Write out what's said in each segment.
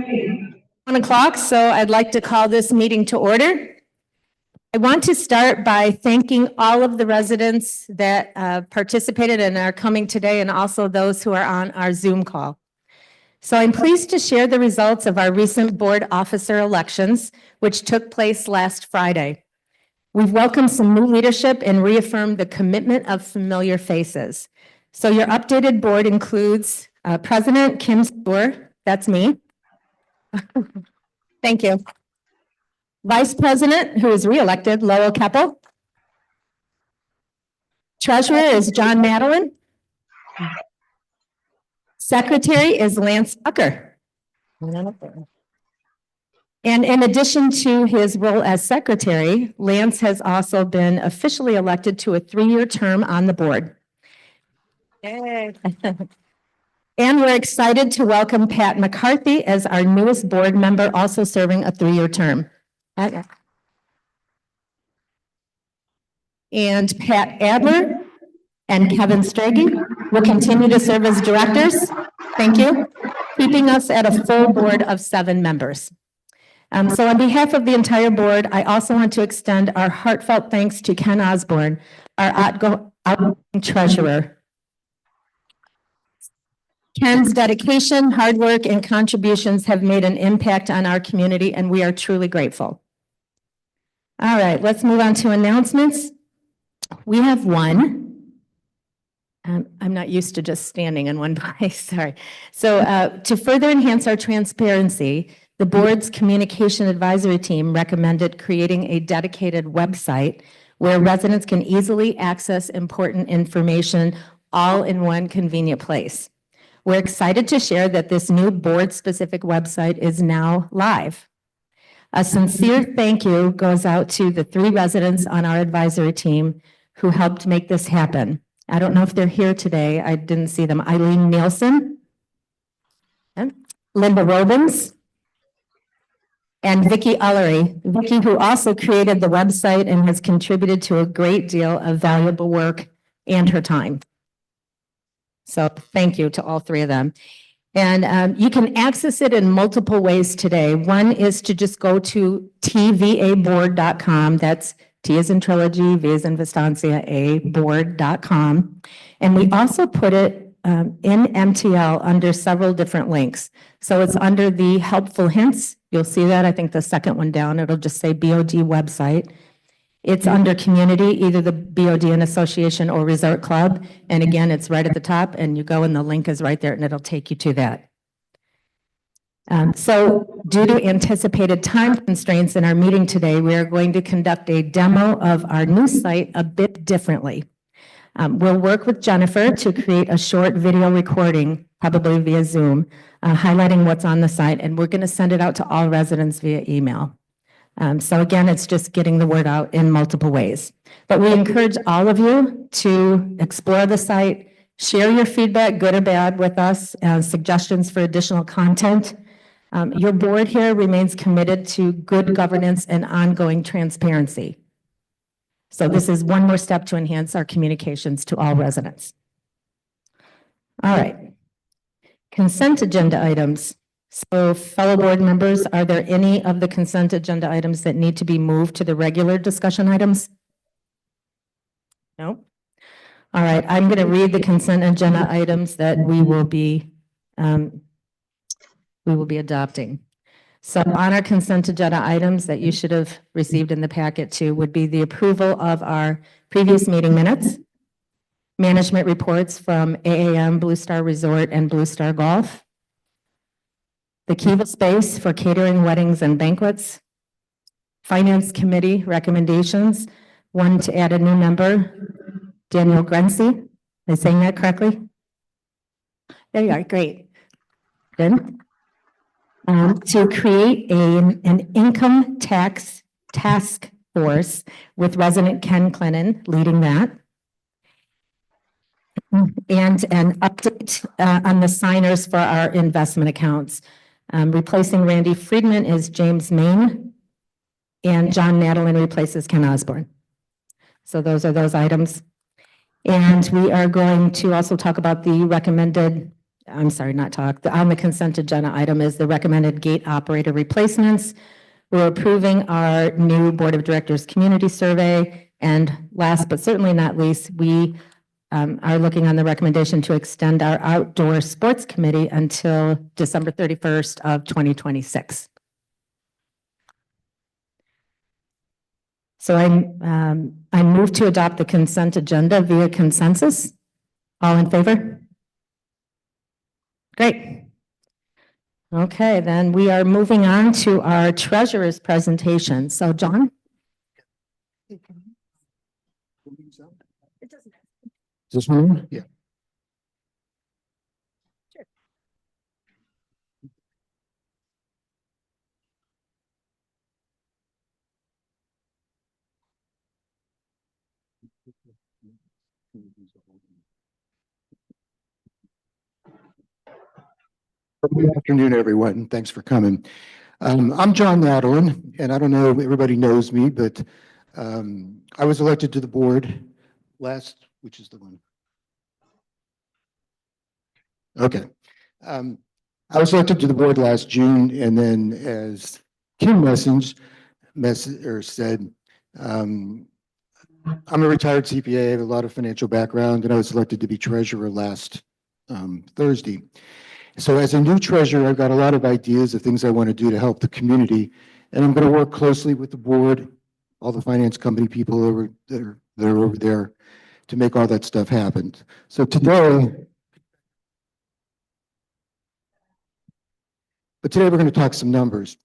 1 o'clock, so I'd like to call this meeting to order. I want to start by thanking all of the residents that participated and are coming today, and also those who are on our Zoom call. So I'm pleased to share the results of our recent board officer elections, which took place last Friday. We've welcomed some new leadership and reaffirmed the commitment of familiar faces. So your updated board includes President Kim Stewart, that's me. Thank you. Vice President, who is reelected, Lowell Keppel. Treasurer is John Madeline. Secretary is Lance Tucker. And in addition to his role as secretary, Lance has also been officially elected to a 3-year term on the board. Yay. And we're excited to welcome Pat McCarthy as our newest board member, also serving a 3-year term. And Pat Adler and Kevin Strage will continue to serve as directors. Thank you. Keeping us at a full board of 7 members. So on behalf of the entire board, I also want to extend our heartfelt thanks to Ken Osborne, our outgoing treasurer. Ken's dedication, hard work, and contributions have made an impact on our community, and we are truly grateful. All right, let's move on to announcements. We have one. I'm not used to just standing in one place, sorry. So to further enhance our transparency, the board's communication advisory team recommended creating a dedicated website where residents can easily access important information all in one convenient place. We're excited to share that this new board-specific website is now live. A sincere thank you goes out to the 3 residents on our advisory team who helped make this happen. I don't know if they're here today. I didn't see them. Eileen Nielsen, Linda Robins, and Vicki Ullery. Vicki, who also created the website and has contributed to a great deal of valuable work and her time. So thank you to all 3 of them. And you can access it in multiple ways today. One is to just go to TVAboard.com. That's T as in trilogy, V as in Vistancia, A, board.com. And we also put it in MTL under several different links. So it's under the helpful hints. You'll see that, I think the second one down, it'll just say BOD website. It's under community, either the BODN Association or Resort Club. And again, it's right at the top, and you go and the link is right there and it'll take you to that. So due to anticipated time constraints in our meeting today, we are going to conduct a demo of our new site a bit differently. We'll work with Jennifer to create a short video recording, probably via Zoom, highlighting what's on the site, and we're going to send it out to all residents via email. So again, it's just getting the word out in multiple ways. But we encourage all of you to explore the site, share your feedback, good or bad, with us, suggestions for additional content. Your board here remains committed to good governance and ongoing transparency. So this is one more step to enhance our communications to all residents. All right. Consent agenda items. So fellow board members, are there any of the consent agenda items that need to be moved to the regular discussion items? No? All right, I'm going to read the consent agenda items that we will be adopting. So on our consent agenda items that you should have received in the packet too would be the approval of our previous meeting minutes, management reports from AAM, Blue Star Resort, and Blue Star Golf, the Kiva space for catering, weddings, and banquets, Finance Committee recommendations, one to add a new member, Daniel Grency. Am I saying that correctly? There you are, great. Good. To create an income tax task force with resident Ken Clennon leading that. And an update on the signers for our investment accounts. Replacing Randy Friedman is James Main, and John Madeline replaces Ken Osborne. So those are those items. And we are going to also talk about the recommended I'm sorry, not talk, on the consent agenda item is the recommended gate operator replacements. We're approving our new Board of Directors community survey. And last but certainly not least, we are looking on the recommendation to extend our outdoor sports committee until December 31st of 2026. So I move to adopt the consent agenda via consensus. All in favor? Great. Okay, then we are moving on to our treasurer's presentation. So John? Is this one? Yeah. Good afternoon, everyone. Thanks for coming. I'm John Madeline, and I don't know if everybody knows me, but I was elected to the board which is the one? Okay. I was elected to the board last June, and then as Kim said, I'm a retired CPA, I have a lot of financial background, and I was elected to be treasurer last Thursday. So as a new treasurer, I've got a lot of ideas of things I want to do to help the community, and I'm going to work closely with the board, all the finance company people that are over there to make all that stuff happen. So today we're going to talk some numbers,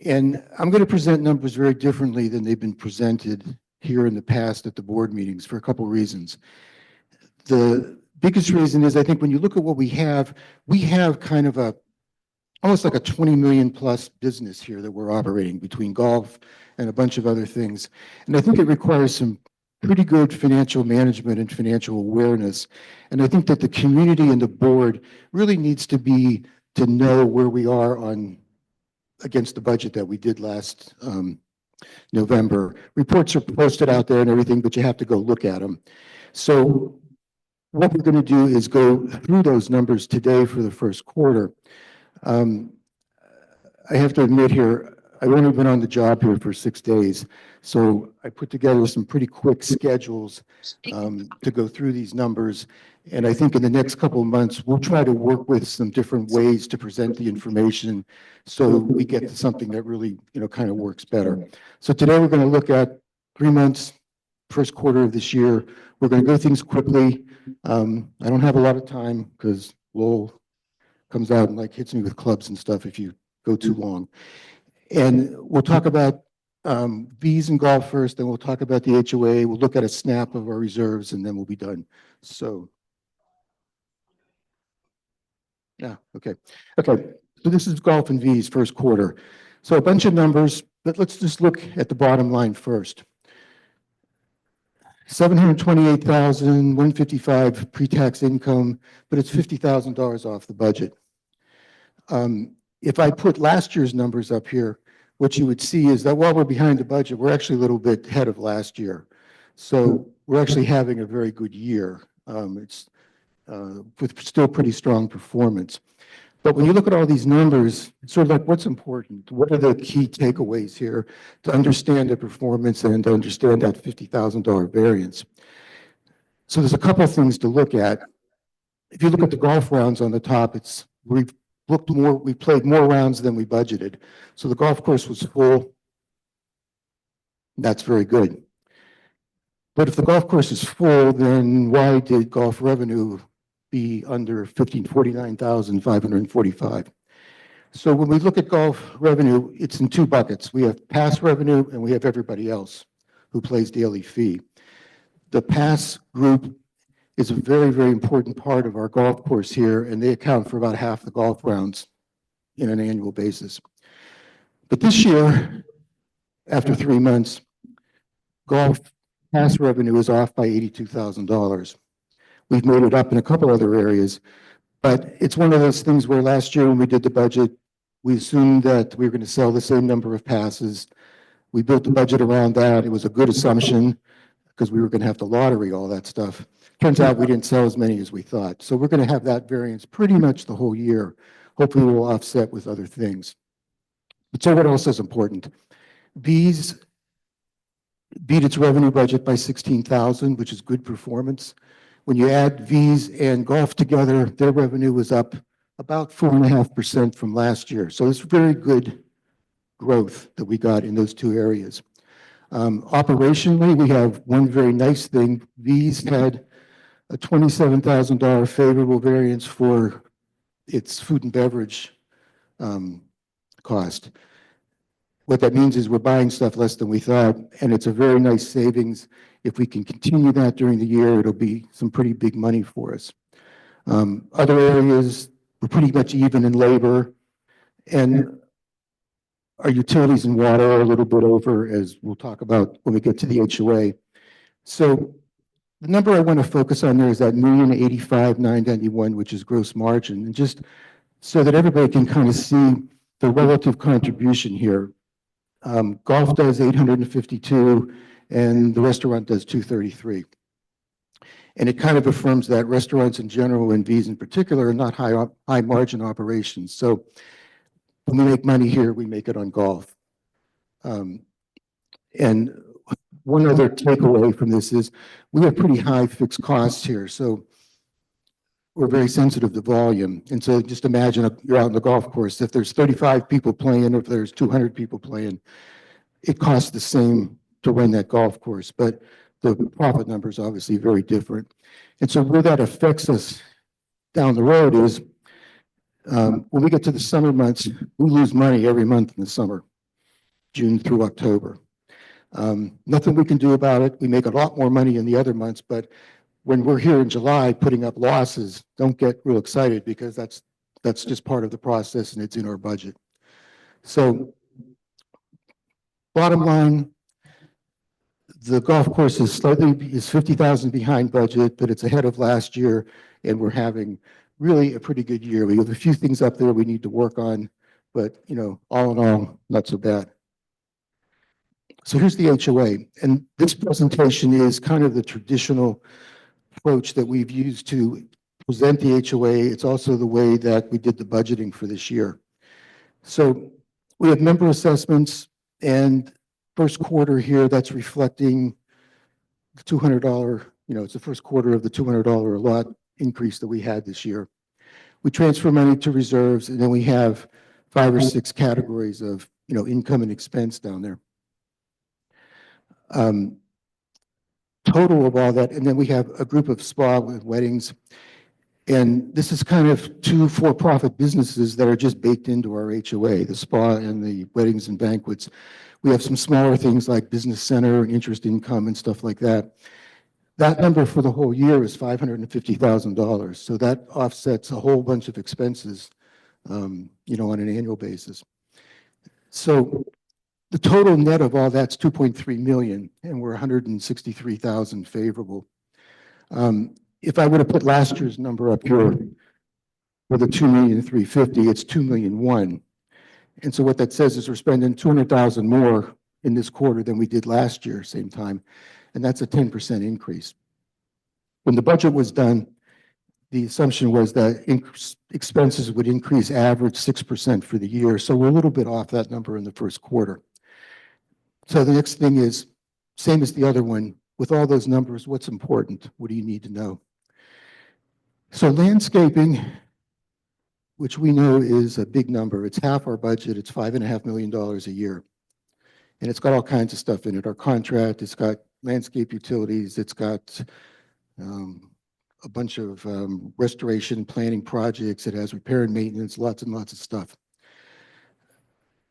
and I'm going to present numbers very differently than they've been presented here in the past at the board meetings for a couple of reasons. The biggest reason is I think when you look at what we have kind of almost like a 20 million plus business here that we're operating between golf and a bunch of other things. And I think it requires some pretty good financial management and financial awareness. And I think that the community and the board really needs to know where we are against the budget that we did last November. Reports are posted out there and everything, but you have to go look at them. So what we're going to do is go through those numbers today for the first quarter. I have to admit here, I've only been on the job here for 6 days, so I put together some pretty quick schedules to go through these numbers. And I think in the next couple of months, we'll try to work with some different ways to present the information so we get to something that really, kind of works better. So today we're going to look at 3 months, first quarter of this year. We're going to go things quickly. I don't have a lot of time because Lowell comes out and hits me with clubs and stuff if you go too long. And we'll talk about V's and golf first, then we'll talk about the HOA. We'll look at a snap of our reserves, and then we'll be done. So, yeah, okay. Okay, so this is golf and V's first quarter. So a bunch of numbers, but let's just look at the bottom line first. $728,155 pre-tax income, but it's $50,000 off the budget. If I put last year's numbers up here, what you would see is that while we're behind the budget, we're actually a little bit ahead of last year. So we're actually having a very good year. It's with still pretty strong performance. But when you look at all these numbers, it's sort of like what's important? What are the key takeaways here to understand the performance and to understand that $50,000 variance? So there's a couple of things to look at. If you look at the golf rounds on the top, we played more rounds than we budgeted. So the golf course was full. That's very good. But if the golf course is full, then why did golf revenue be under $49,545? So when we look at golf revenue, it's in two buckets. We have pass revenue and we have everybody else who plays daily fee. The pass group is a very, very important part of our golf course here, and they account for about half the golf rounds in an annual basis. But this year, after 3 months, golf pass revenue is off by $82,000. We've made it up in a couple other areas, but it's one of those things where last year when we did the budget, we assumed that we were going to sell the same number of passes. We built the budget around that. It was a good assumption because we were going to have to lottery all that stuff. Turns out we didn't sell as many as we thought. So we're going to have that variance pretty much the whole year. Hopefully we'll offset with other things. But so what else is important? Bees beat its revenue budget by 16,000, which is good performance. When you add V's and golf together, their revenue was up about 4.5% from last year. So it's very good growth that we got in those two areas. Operationally, we have one very nice thing. V's had a $27,000 favorable variance for its food and beverage cost. What that means is we're buying stuff less than we thought, and it's a very nice savings. If we can continue that during the year, it'll be some pretty big money for us. Other areas, we're pretty much even in labor, and our utilities and water are a little bit over, as we'll talk about when we get to the HOA. So the number I want to focus on there is that $1,085,991, which is gross margin, and just so that everybody can kind of see the relative contribution here. Golf does 852, and the restaurant does 233. And it kind of affirms that restaurants in general and V's in particular are not high margin operations. So when we make money here, we make it on golf. And one other takeaway from this is we have pretty high fixed costs here. So we're very sensitive to volume. And so just imagine you're out on the golf course. If there's 35 people playing, or if there's 200 people playing, it costs the same to run that golf course. But the profit number is obviously very different. And so where that affects us down the road is when we get to the summer months, we lose money every month in the summer, June through October. Nothing we can do about it. We make a lot more money in the other months, but when we're here in July putting up losses, don't get real excited, because that's just part of the process and it's in our budget. So bottom line, the golf course is 50,000 behind budget, but it's ahead of last year, and we're having really a pretty good year. We have a few things up there we need to work on, but all in all, not so bad. So here's the HOA, and this presentation is kind of the traditional approach that we've used to present the HOA. It's also the way that we did the budgeting for this year. So we have member assessments, and first quarter here, that's reflecting the $200, it's the first quarter of the $200 a lot increase that we had this year. We transfer money to reserves, and then we have 5 or 6 categories of income and expense down there. Total of all that, and then we have a group of spa with weddings, and this is kind of 2 for-profit businesses that are just baked into our HOA, the spa and the weddings and banquets. We have some smaller things like business center and interest income and stuff like that. That number for the whole year is $550,000, so that offsets a whole bunch of expenses, on an annual basis. So the total net of all that's 2.3 million, and we're 163,000 favorable. If I would have put last year's number up here for the 2,350,000, it's 2,000,001. And so what that says is we're spending 200,000 more in this quarter than we did last year, same time, and that's a 10% increase. When the budget was done, the assumption was that expenses would increase average 6% for the year, so we're a little bit off that number in the first quarter. So the next thing is, same as the other one, with all those numbers, what's important? What do you need to know? So landscaping, which we know is a big number, it's half our budget, it's $5.5 million a year. And it's got all kinds of stuff in it. Our contract, it's got landscape utilities, it's got a bunch of restoration planning projects, it has repair and maintenance, lots and lots of stuff.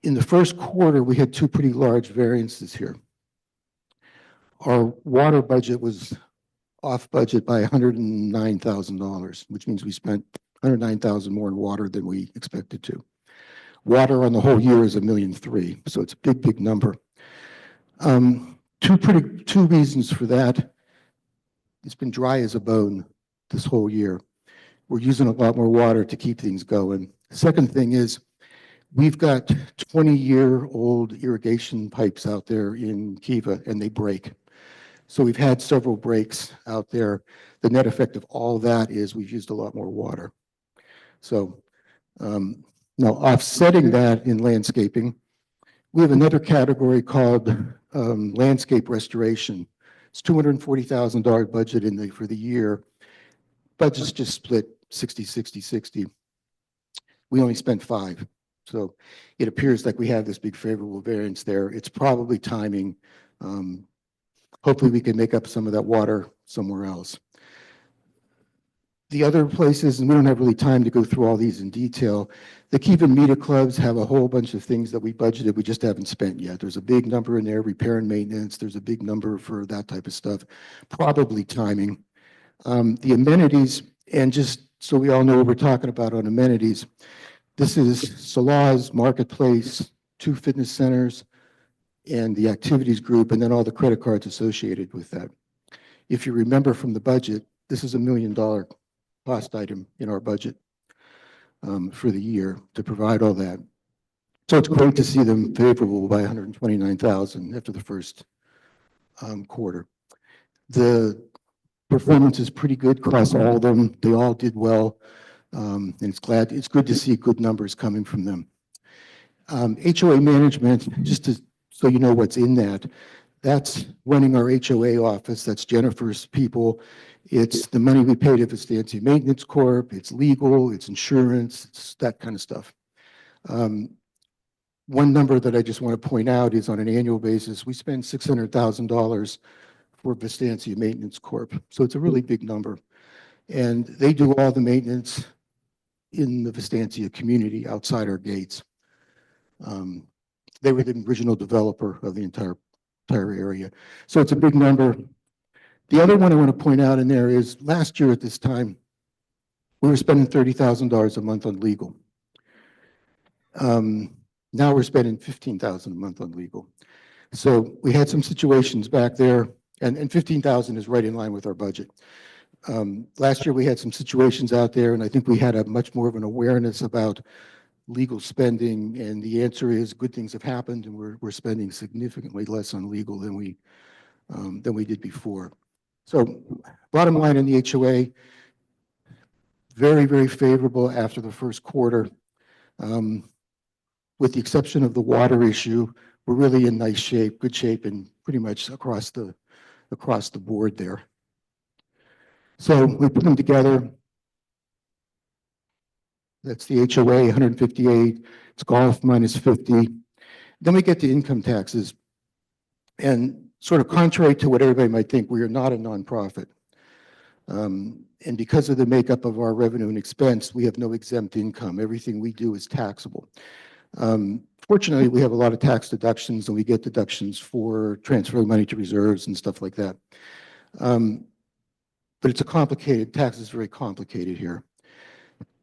In the first quarter, we had 2 pretty large variances here. Our water budget was off budget by $109,000, which means we spent $109,000 more in water than we expected to. Water on the whole year is $1.3 million, so it's a big, big number. 2 reasons for that. It's been dry as a bone this whole year. We're using a lot more water to keep things going. The second thing is we've got 20-year-old irrigation pipes out there in Kiva, and they break. So we've had several breaks out there. The net effect of all that is we've used a lot more water. So now offsetting that in landscaping, we have another category called landscape restoration. It's $240,000 budget for the year. Budget's just split 60, 60, 60. We only spent 5. So it appears like we have this big favorable variance there. It's probably timing. Hopefully we can make up some of that water somewhere else. The other places, and we don't have really time to go through all these in detail, the Keep and Meter clubs have a whole bunch of things that we budgeted, we just haven't spent yet. There's a big number in there, repair and maintenance. There's a big number for that type of stuff, probably timing. The amenities, and just so we all know what we're talking about on amenities, this is Salah's Marketplace, 2 fitness centers, and the activities group, and then all the credit cards associated with that. If you remember from the budget, this is $1 million cost item in our budget for the year to provide all that. So it's great to see them favorable by $129,000 after the first quarter. The performance is pretty good across all of them. They all did well, and it's good to see good numbers coming from them. HOA management, just so you know what's in that, that's running our HOA office. That's Jennifer's people. It's the money we pay to Vistancia Maintenance Corp. It's legal, it's insurance, it's that kind of stuff. One number that I just want to point out is on an annual basis, we spend $600,000 for Vistancia Maintenance Corp. So it's a really big number. And they do all the maintenance in the Vistancia community outside our gates. They were the original developer of the entire area. So it's a big number. The other one I want to point out in there is last year at this time, we were spending $30,000 a month on legal. Now we're spending $15,000 a month on legal. So we had some situations back there, and $15,000 is right in line with our budget. Last year we had some situations out there, and I think we had a much more of an awareness about legal spending, and the answer is good things have happened, and we're spending significantly less on legal than we did before. So bottom line in the HOA, very, very favorable after the first quarter. With the exception of the water issue, we're really in nice shape, good shape, and pretty much across the board there. So we put them together. That's the HOA, 158. It's golf minus 50. Then we get to income taxes. And sort of contrary to what everybody might think, we are not a nonprofit. And because of the makeup of our revenue and expense, we have no exempt income. Everything we do is taxable. Fortunately, we have a lot of tax deductions, and we get deductions for transferring money to reserves and stuff like that. But it's a complicated, tax is very complicated here.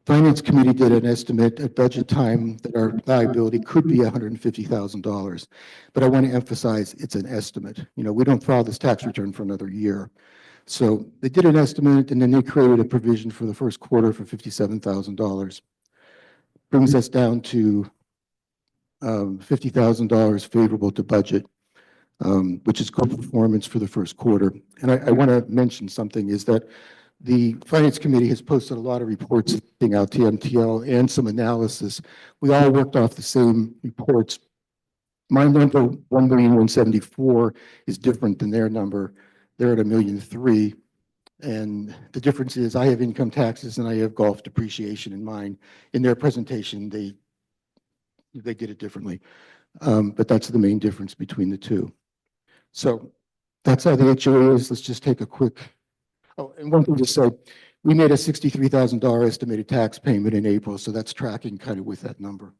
Finance Committee did an estimate at budget time that our liability could be $150,000. But I want to emphasize it's an estimate. You know, we don't file this tax return for another year. So they did an estimate, and then they created a provision for the first quarter for $57,000. Brings us down to $50,000 favorable to budget, which is good performance for the first quarter. And I want to mention something is that the Finance Committee has posted a lot of reports out to MTL and some analysis. We all worked off the same reports. My number, 1,174,000, is different than their number. They're at 1,000,003. And the difference is I have income taxes and I have golf depreciation in mind. In their presentation, they did it differently. But that's the main difference between the two. So that's how the HOA is. Let's just take a quick. Oh, and one thing to say, we made a $63,000 estimated tax payment in April, so that's tracking kind of with that number.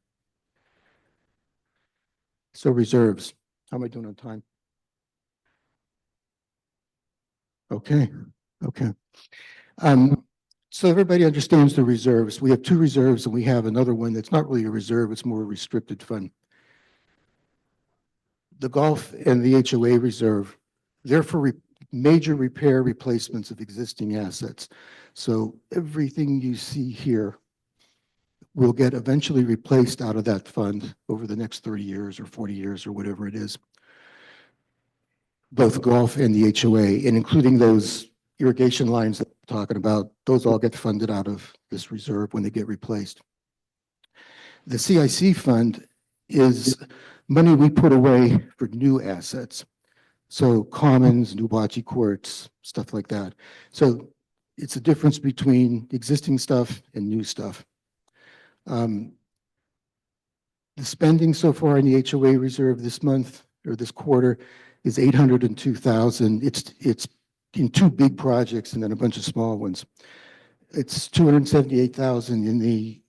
So reserves, how am I doing on time? Okay, okay. So everybody understands the reserves. We have 2 reserves, and we have another one that's not really a reserve, it's more a restricted fund. The golf and the HOA reserve, they're for major repair replacements of existing assets. So everything you see here will get eventually replaced out of that fund over the next 30 years or 40 years or whatever it is. both golf and the HOA, and including those irrigation lines that we're talking about, those all get funded out of this reserve when they get replaced. The CIC fund is money we put away for new assets. So commons, new bocce courts, stuff like that. So it's a difference between existing stuff and new stuff. The spending so far in the HOA reserve this month or this quarter is 802,000. It's in two big projects and then a bunch of small ones. It's 278,000 in the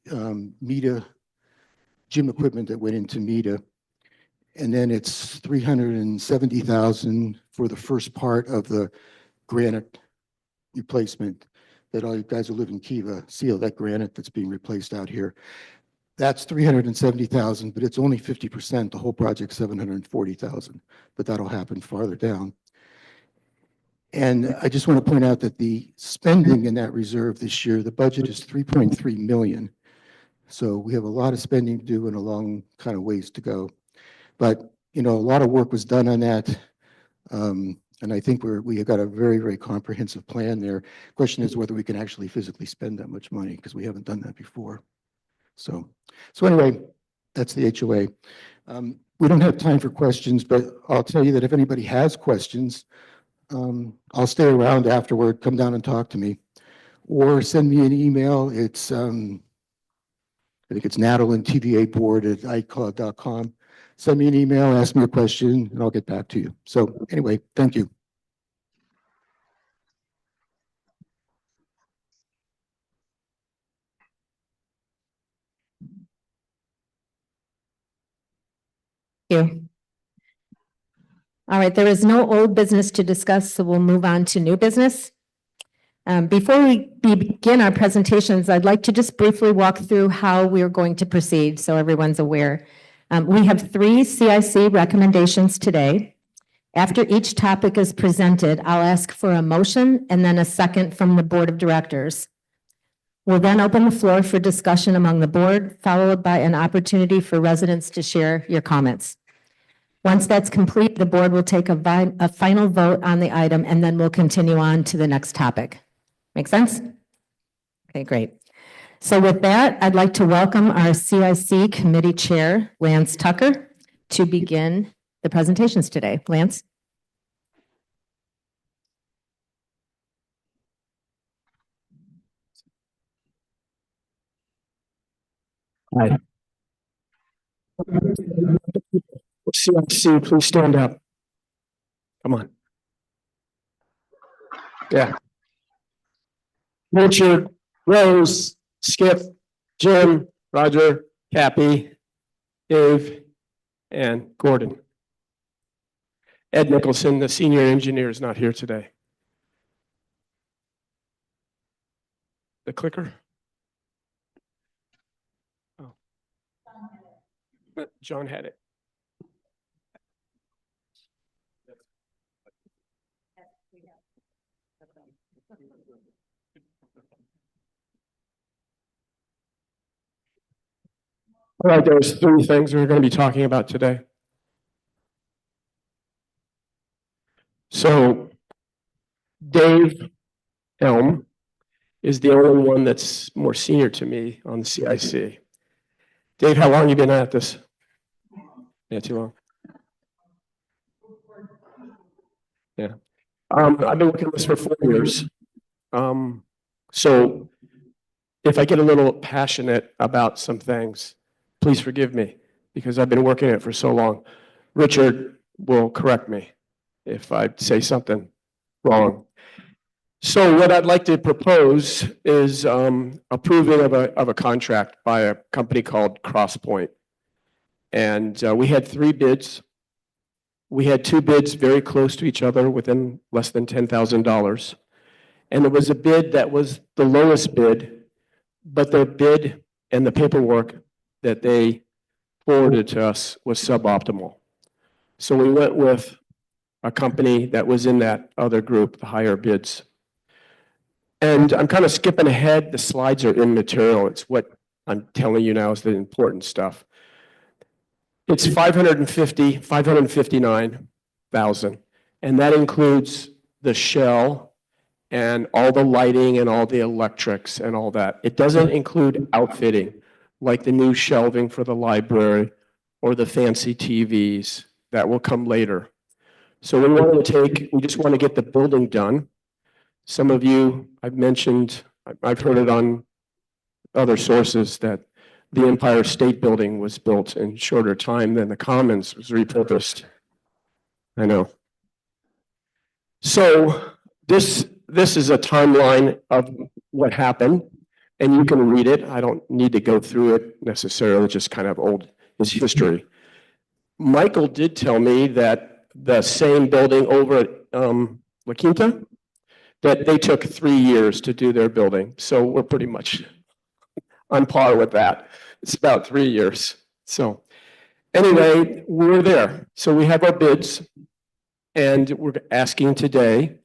META gym equipment that went into META. And then it's 370,000 for the first part of the granite replacement that all you guys who live in Kiva see, all that granite that's being replaced out here. That's 370,000, but it's only 50%. The whole project's 740,000, but that'll happen farther down. And I just want to point out that the spending in that reserve this year, the budget is 3.3 million. So we have a lot of spending to do and a long kind of ways to go. But, you know, a lot of work was done on that. And I think we have got a very, very comprehensive plan there. Question is whether we can actually physically spend that much money because we haven't done that before. So anyway, that's the HOA. We don't have time for questions, but I'll tell you that if anybody has questions, I'll stay around afterward, come down and talk to me, or send me an email. It's, I think it's Natalie, TVAQ1 @iCloud.com. Send me an email, ask me a question, and I'll get back to you. So anyway, thank you. Thank you. All right, there is no old business to discuss, so we'll move on to new business. Before we begin our presentations, I'd like to just briefly walk through how we're going to proceed so everyone's aware. We have 3 CIC recommendations today. After each topic is presented, I'll ask for a motion and then a second from the Board of Directors. We'll then open the floor for discussion among the board, followed by an opportunity for residents to share your comments. Once that's complete, the board will take a final vote on the item, and then we'll continue on to the next topic. Make sense? Okay, great. So with that, I'd like to welcome our CIC Committee Chair, Lance Tucker, to begin the presentations today. Lance? Hi. CIC, please stand up. Come on. Yeah. Richard, Rose, Skip, Jim, Roger, Cappy, Dave, and Gordon. Ed Nicholson, the senior engineer, is not here today. The clicker? Oh. John had it. All right, there's 3 things we're going to be talking about today. So Dave Elm is the only one that's more senior to me on the CIC. Dave, how long have you been at this? Yeah, too long. Yeah. I've been working on this for 4 years. So if I get a little passionate about some things, please forgive me because I've been working it for so long. Richard will correct me if I say something wrong. So what I'd like to propose is approving of a contract by a company called CrossPoint. And we had 3 bids. We had 2 bids very close to each other within less than $10,000. And there was a bid that was the lowest bid, but the bid and the paperwork that they forwarded to us was suboptimal. So we went with a company that was in that other group, the higher bids. And I'm kind of skipping ahead. The slides are immaterial. It's what I'm telling you now is the important stuff. It's $559,000. And that includes the shell and all the lighting and all the electrics and all that. It doesn't include outfitting, like the new shelving for the library or the fancy TVs that will come later. So we just want to get the building done. Some of you, I've mentioned, I've heard it on other sources that the Empire State Building was built in shorter time than the Commons was repurposed. I know. So this is a timeline of what happened, and you can read it. I don't need to go through it necessarily, just kind of old is history. Michael did tell me that the same building over at La Quinta, that they took 3 years to do their building. So we're pretty much on par with that. It's about 3 years. So anyway, we're there. So we have our bids, and we're asking today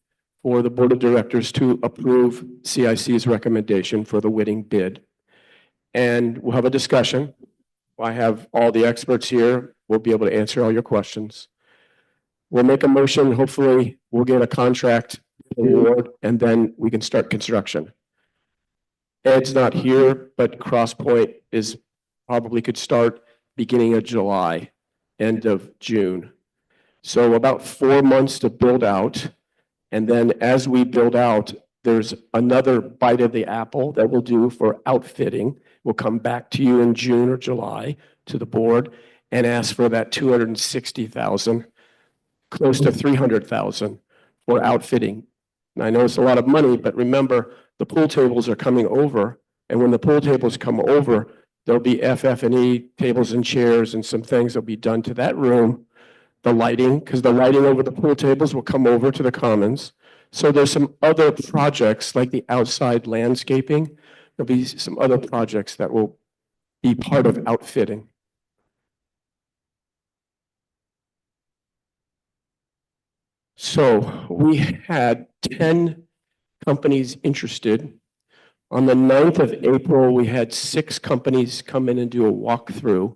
for the board of directors to approve CIC's recommendation for the winning bid. And we'll have a discussion. I have all the experts here. We'll be able to answer all your questions. We'll make a motion. Hopefully, we'll get a contract award, and then we can start construction. Ed's not here, but Crosspoint is probably could start beginning of July, end of June. So about 4 months to build out. And then as we build out, there's another bite of the apple that we'll do for outfitting. We'll come back to you in June or July to the board and ask for that 260,000, close to 300,000 for outfitting. And I know it's a lot of money, but remember, the pool tables are coming over. And when the pool tables come over, there'll be FF&E tables and chairs and some things that'll be done to that room. The lighting, because the lighting over the pool tables will come over to the commons. So there's some other projects like the outside landscaping. There'll be some other projects that will be part of outfitting. So we had 10 companies interested. On the 9th of April, we had 6 companies come in and do a walkthrough.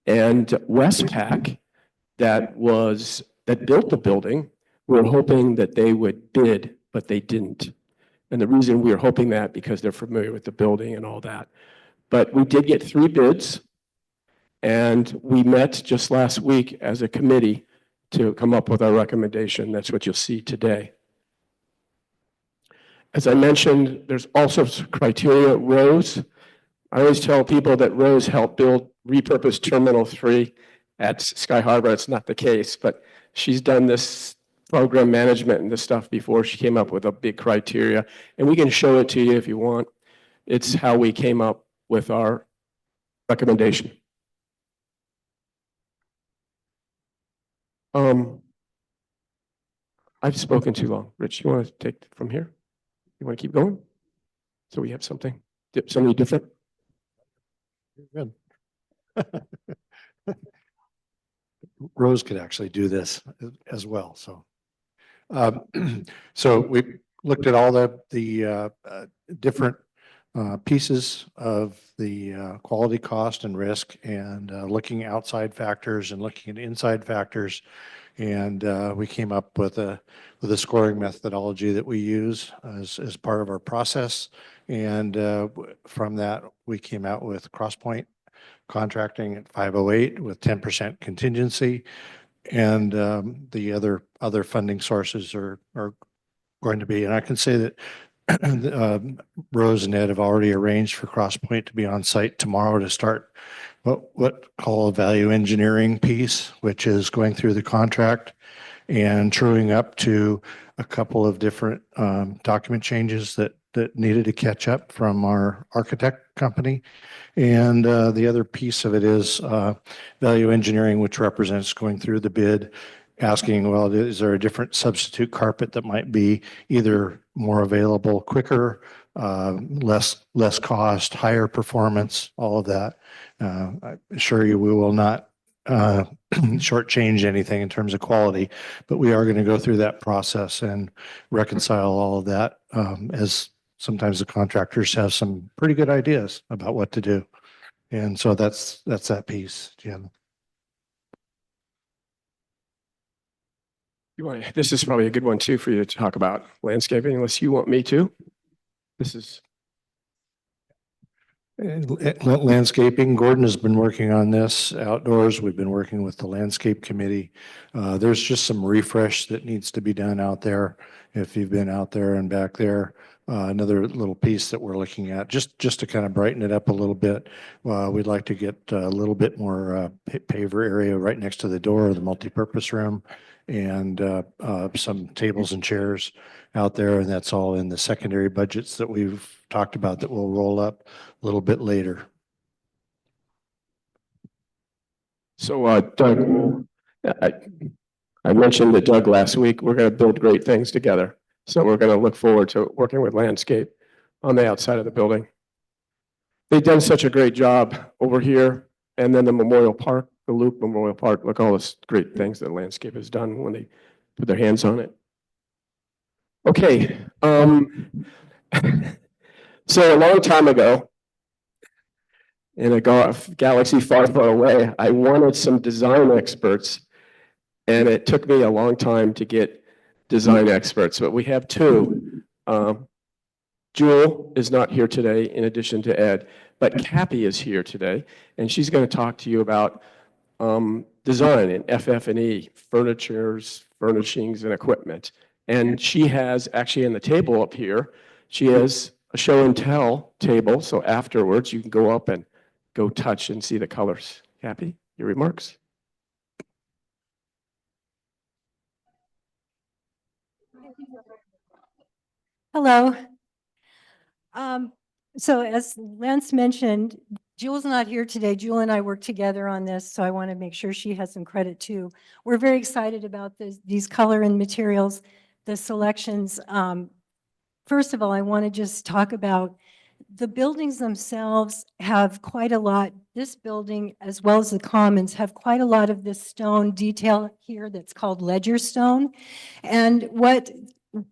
And Westpac, that built the building, we were hoping that they would bid, but they didn't. And the reason we were hoping that, because they're familiar with the building and all that. But we did get 3 bids, and we met just last week as a committee to come up with our recommendation. That's what you'll see today. As I mentioned, there's also criteria at Rose. I always tell people that Rose helped repurpose Terminal 3 at Sky Harbor. It's not the case, but she's done this program management and this stuff before. She came up with a big criteria, and we can show it to you if you want. It's how we came up with our recommendation. I've spoken too long. Rich, you want to take it from here? You want to keep going? So we have something different? Good. Rose could actually do this as well. So, so we looked at all the different pieces of the quality, cost, and risk, and looking outside factors and looking at inside factors, and we came up with a scoring methodology that we use as part of our process. And from that, we came out with Crosspoint contracting at 508 with 10% contingency, and the other funding sources are going to be. And I can say that Rose and Ed have already arranged for Crosspoint to be on site tomorrow to start what call a value engineering piece, which is going through the contract and truing up to a couple of different document changes that needed to catch up from our architect company. And the other piece of it is value engineering, which represents going through the bid, asking, well, is there a different substitute carpet that might be either more available quicker, less cost, higher performance, all of that. I assure you we will not shortchange anything in terms of quality, but we are going to go through that process and reconcile all of that, as sometimes the contractors have some pretty good ideas about what to do. And so that's that piece, Jim. This is probably a good one too for you to talk about landscaping, unless you want me to. This is, Landscaping, Gordon has been working on this outdoors. We've been working with the landscape committee. There's just some refresh that needs to be done out there. If you've been out there and back there, another little piece that we're looking at, just to kind of brighten it up a little bit. We'd like to get a little bit more paver area right next to the door of the multipurpose room, and some tables and chairs out there. And that's all in the secondary budgets that we've talked about that will roll up a little bit later. so Doug, I, I mentioned to Doug last week, we're going to build great things together. So we're going to look forward to working with landscape on the outside of the building. They've done such a great job over here, and then the Memorial Park, the Loop Memorial Park. Look, all the great things that landscape has done when they put their hands on it. Okay. So a long time ago, in a galaxy far, far away, I wanted some design experts, and it took me a long time to get design experts, but we have two. Jewel is not here today, in addition to Ed, but Cappy is here today, and she's going to talk to you about design and FF&E, furnishings, and equipment. And she has, actually in the table up here, she has a show and tell table, so afterwards you can go up and go touch and see the colors. Cappy, your remarks? Hello. So as Lance mentioned, Jewel's not here today. Jewel and I work together on this, so I want to make sure she has some credit too. We're very excited about these color and materials, the selections. First of all, I want to just talk about the buildings themselves have quite a lot. This building, as well as the commons, have quite a lot of this stone detail here that's called ledger stone. And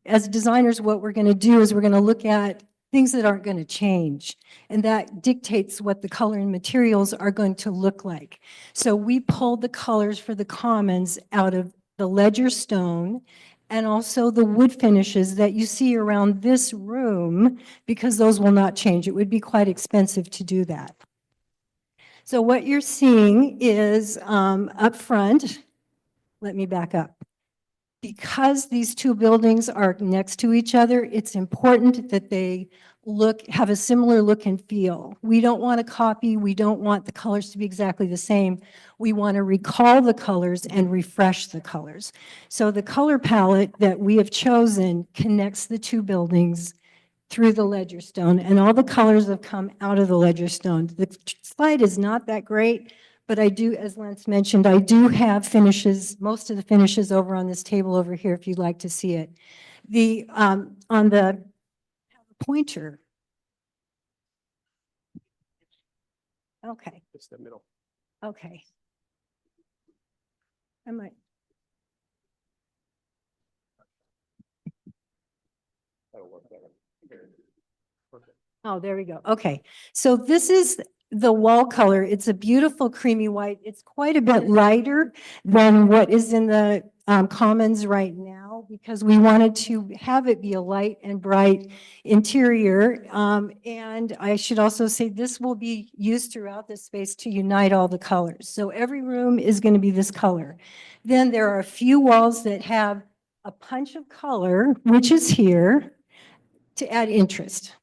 as designers, what we're going to do is we're going to look at things that aren't going to change. And that dictates what the color and materials are going to look like. So we pulled the colors for the commons out of the ledger stone and also the wood finishes that you see around this room, because those will not change. It would be quite expensive to do that. So what you're seeing is up front, let me back up. Because these two buildings are next to each other, it's important that they have a similar look and feel. We don't want to copy. We don't want the colors to be exactly the same. We want to recall the colors and refresh the colors. So the color palette that we have chosen connects the two buildings through the ledger stone, and all the colors have come out of the ledger stone. The slide is not that great, but I do, as Lance mentioned, I do have finishes, most of the finishes over on this table over here if you'd like to see it. On the pointer. Okay. It's the middle. Okay. I might. That'll work better. Perfect. Oh, there we go. Okay. So this is the wall color. It's a beautiful creamy white. It's quite a bit lighter than what is in the commons right now, because we wanted to have it be a light and bright interior. And I should also say this will be used throughout this space to unite all the colors. So every room is going to be this color. Then there are a few walls that have a punch of color, which is here, to add interest.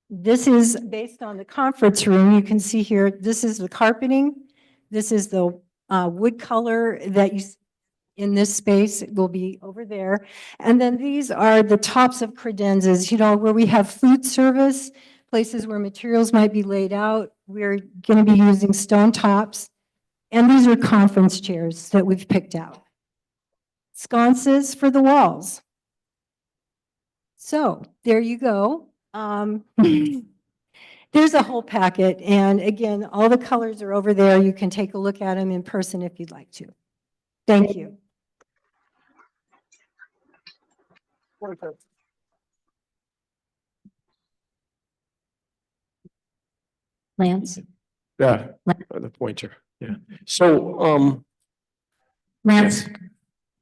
This is based on the conference room. You can see here, this is the carpeting. This is the wood color that you see in this space. It will be over there. And then these are the tops of credenzas, where we have food service, places where materials might be laid out. We're going to be using stone tops. And these are conference chairs that we've picked out. Sconces for the walls. So there you go. There's a whole packet, and again, all the colors are over there. You can take a look at them in person if you'd like to. Thank you. Lance? Yeah, the pointer. Yeah. So, Lance,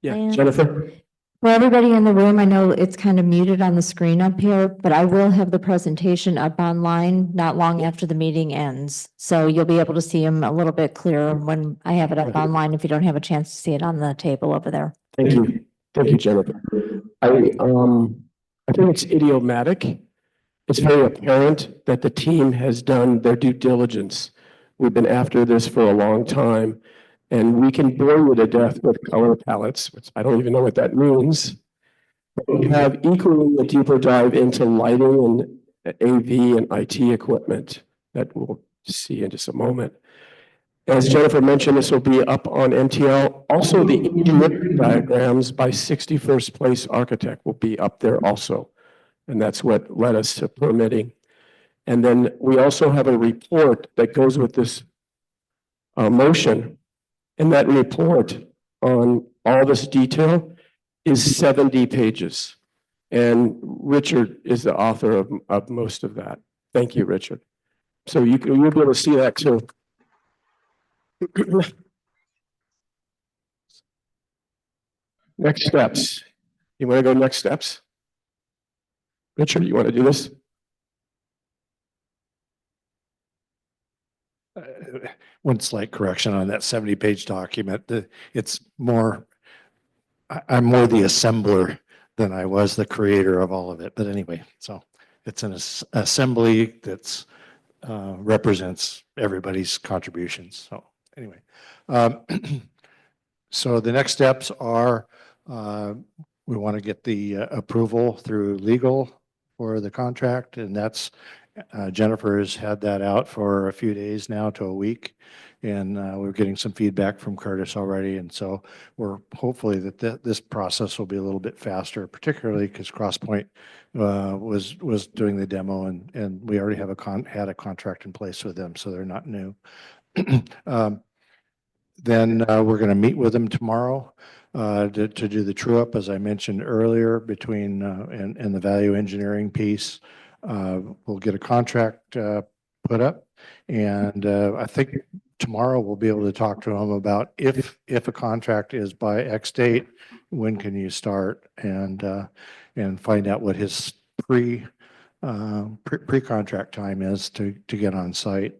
Yeah, Diane? Jennifer? For everybody in the room, I know it's kind of muted on the screen up here, but I will have the presentation up online not long after the meeting ends. So you'll be able to see them a little bit clearer when I have it up online, if you don't have a chance to see it on the table over there. Thank you. Thank you, Jennifer. I think it's idiomatic. It's very apparent that the team has done their due diligence. We've been after this for a long time, and we can bore you to death with color palettes, which I don't even know what that means. But we have equally a deeper dive into lighting and AV and IT equipment that we'll see in just a moment. As Jennifer mentioned, this will be up on MTL. Also, the engineering diagrams by 61st Place Architect will be up there also. And that's what led us to permitting. And then we also have a report that goes with this motion. And that report on all this detail is 70 pages. And Richard is the author of most of that. Thank you, Richard. So you'll be able to see that too. Next steps. You want to go next steps? Richard, you want to do this? One slight correction on that 70-page document. It's more, I'm more the assembler than I was the creator of all of it. But anyway, so it's an assembly that's represents everybody's contributions. So anyway, so the next steps are we want to get the approval through legal for the contract, and that's Jennifer has had that out for a few days now to a week, and we're getting some feedback from Curtis already, and so we're hopefully that this process will be a little bit faster, particularly because CrossPoint was doing the demo, and we already have had a contract in place with them, so they're not new. Then we're going to meet with them tomorrow to do the true up, as I mentioned earlier, between and the value engineering piece. We'll get a contract put up, and I think tomorrow we'll be able to talk to him about if a contract is by X date, when can you start, and find out what his pre-contract time is to get on site.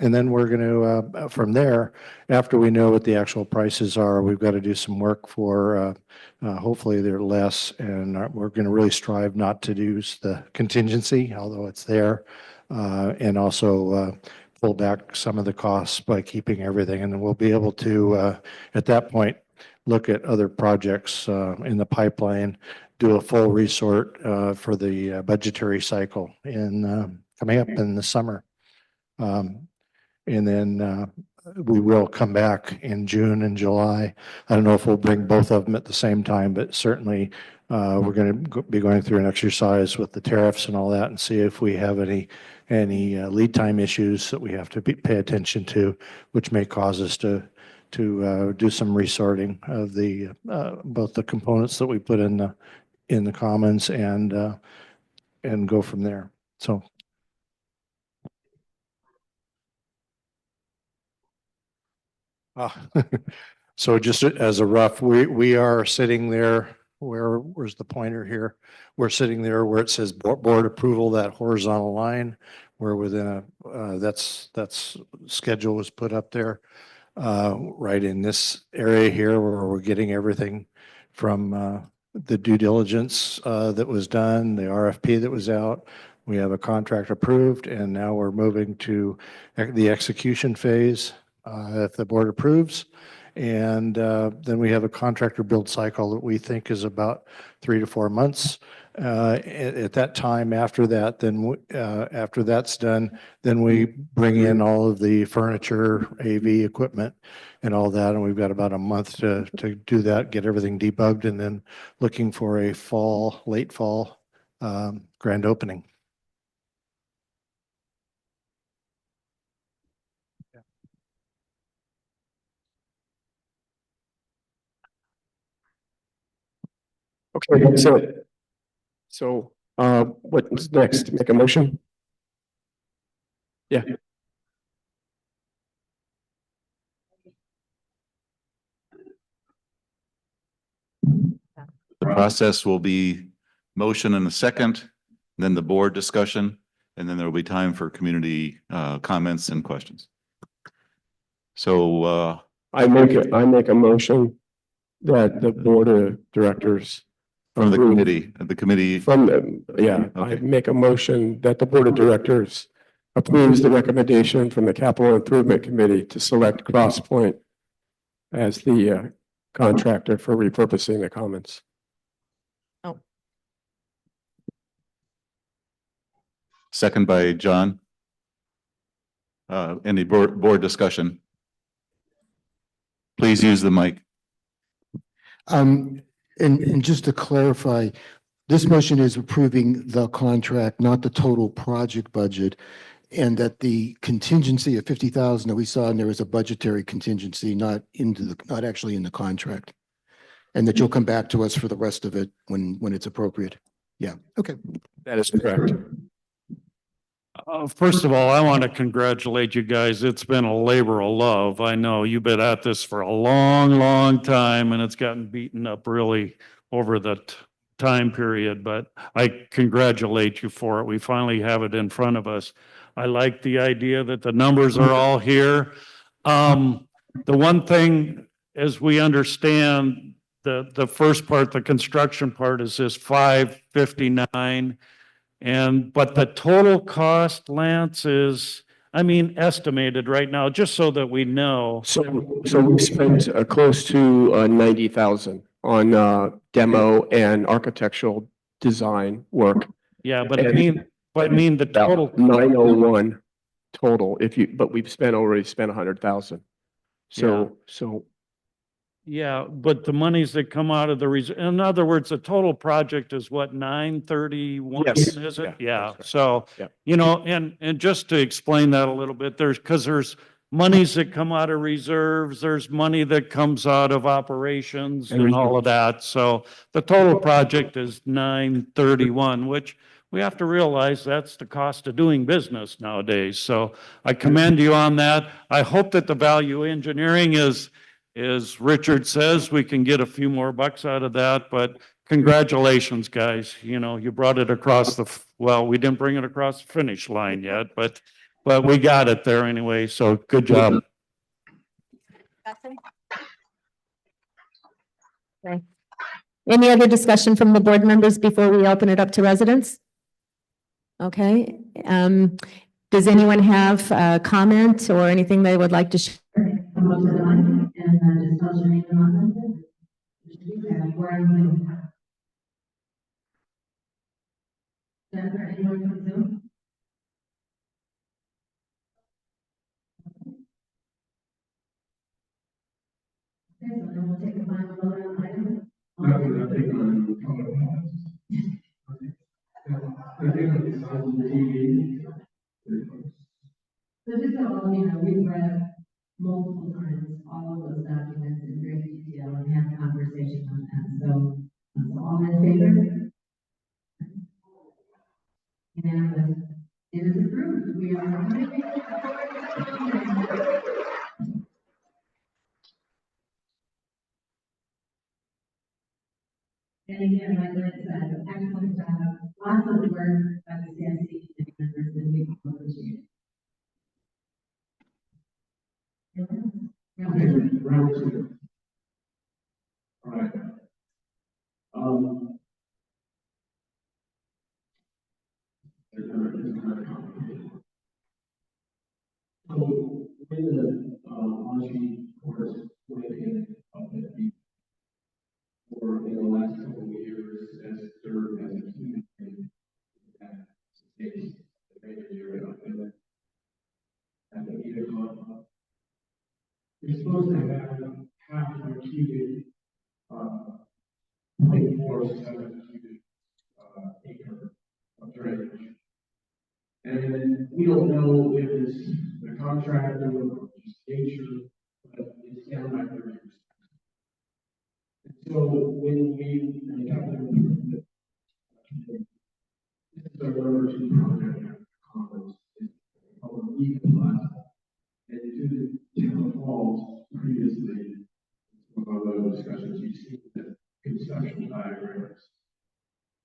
And then we're going to, from there, after we know what the actual prices are, we've got to do some work for, hopefully they're less, and we're going to really strive not to use the contingency, although it's there, and also pull back some of the costs by keeping everything. And then we'll be able to, at that point, look at other projects in the pipeline, do a full resort for the budgetary cycle coming up in the summer. And then we will come back in June and July. I don't know if we'll bring both of them at the same time, but certainly we're going to be going through an exercise with the tariffs and all that, and see if we have any lead time issues that we have to pay attention to, which may cause us to do some resorting of the both the components that we put in the commons and go from there. So. So just as a rough, we are sitting there, where's the pointer here? We're sitting there where it says board approval, that horizontal line, where within that's schedule was put up there, right in this area here where we're getting everything from the due diligence that was done, the RFP that was out. We have a contract approved, and now we're moving to the execution phase. If the board approves, and then we have a contractor build cycle that we think is about 3 to 4 months. At that time, after that, then after that's done, then we bring in all of the furniture, AV equipment, and all that, and we've got about a month to do that, get everything debugged, and then looking for a late fall grand opening. Okay, that's it. So what's next? Make a motion? Yeah. process will be motion and a second, then the board discussion, and then there will be time for community comments and questions. So I make a motion that the board of directors from the approve- committee, From them, yeah, I Okay. make a motion that the board of directors approves the recommendation from the capital improvement committee to select Cross Point as the contractor for repurposing the commons. second by John. Any board discussion? Please use the mic. And just to clarify, this motion is approving the contract, not the total project budget. And that the contingency of 50,000 that we saw in there is a budgetary contingency, not actually in the contract. And that you'll come back to us for the rest of it when it's appropriate. Yeah, okay. That is correct. First of all, I want to congratulate you guys. It's been a labor of love. I know you've been at this for a long, long time and it's gotten beaten up really over the time period, but I congratulate you for it. We finally have it in front of us. I like the idea that the numbers are all here. The one thing, as we understand, the first part, the construction part is this 559. But the total cost, Lance, is, I mean, estimated right now, just so that we know. So we spent close to 90,000 on demo and architectural design work. Yeah, but I mean the About total. 901 total, but we've already spent 100,000. So Yeah, but the monies that come out of the in other words, the total project is what, 931, Yes. is it? Yeah, Yeah, that's right. so, Yeah. you know, and just to explain that a little bit, there's monies that come out of reserves, there's money that comes out of operations and all of that. So the total project is 931, which we have to realize that's the cost of doing business nowadays. So I commend you on that. I hope that the value engineering is, as Richard says, we can get a few more bucks out of that, but congratulations, guys. You know, you brought it across well, we didn't bring it across the finish line yet, but we got it there anyway, so good job. Okay. Any other discussion from the board members before we open it up to residents? Okay, does anyone have a comment or anything they would like to share? So just so all you know, we've read multiple times all of those documents in great detail and had conversation on that. So all in favor? Unanimous. It is approved. We are. And again, like Lynn said, excellent job. Lots of work by the CSC members, and we appreciate it. Round two. All right. So when the Aussie course went in for in the last couple of years as served as a key in that state, the area and the Eda Club. You're supposed to have half your cubic 0.47 cubic acre of drainage. And we don't know if it's the contractor or just nature, but it's down by 30%. So when we this is our number two project at the conference, it's called Eda Club. And due to town halls previously, one of those discussions, you've seen the conceptual diagram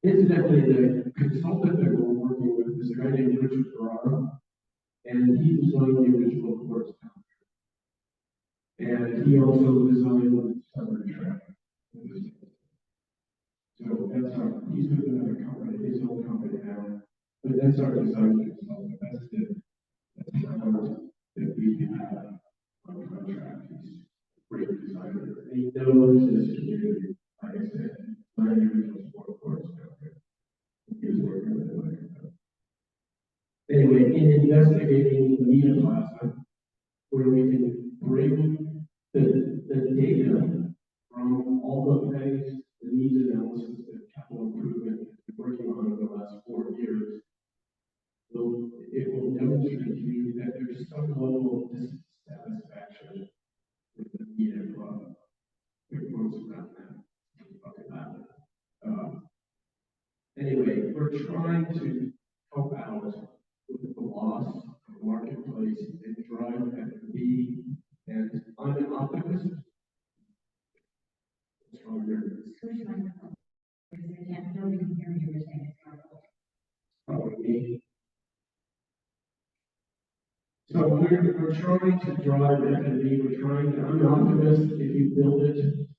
Incidentally, the consultant that we're working with is a guy named Richard Ferraro, and he designed the original course. And he also designed the summer track. So that's our, he's with another company, his own company now, but that's our design consultant. That's the talent that we have on contract. He's a great designer. And he knows this community, like I said, learning original sport course down there. He was working with it like that. Anyway, in investigating the media plaza, where we can bring the data from all the things, the needs analysis that capital improvement has been working on over the last 4 years, it will demonstrate to you that there's some level of dissatisfaction with the media club. There quotes around that. Talk about it. Anyway, we're trying to help out with the loss of the marketplace and drive F&B, and I'm an optimist. So we're trying to drive F&B, I'm an optimist. If you build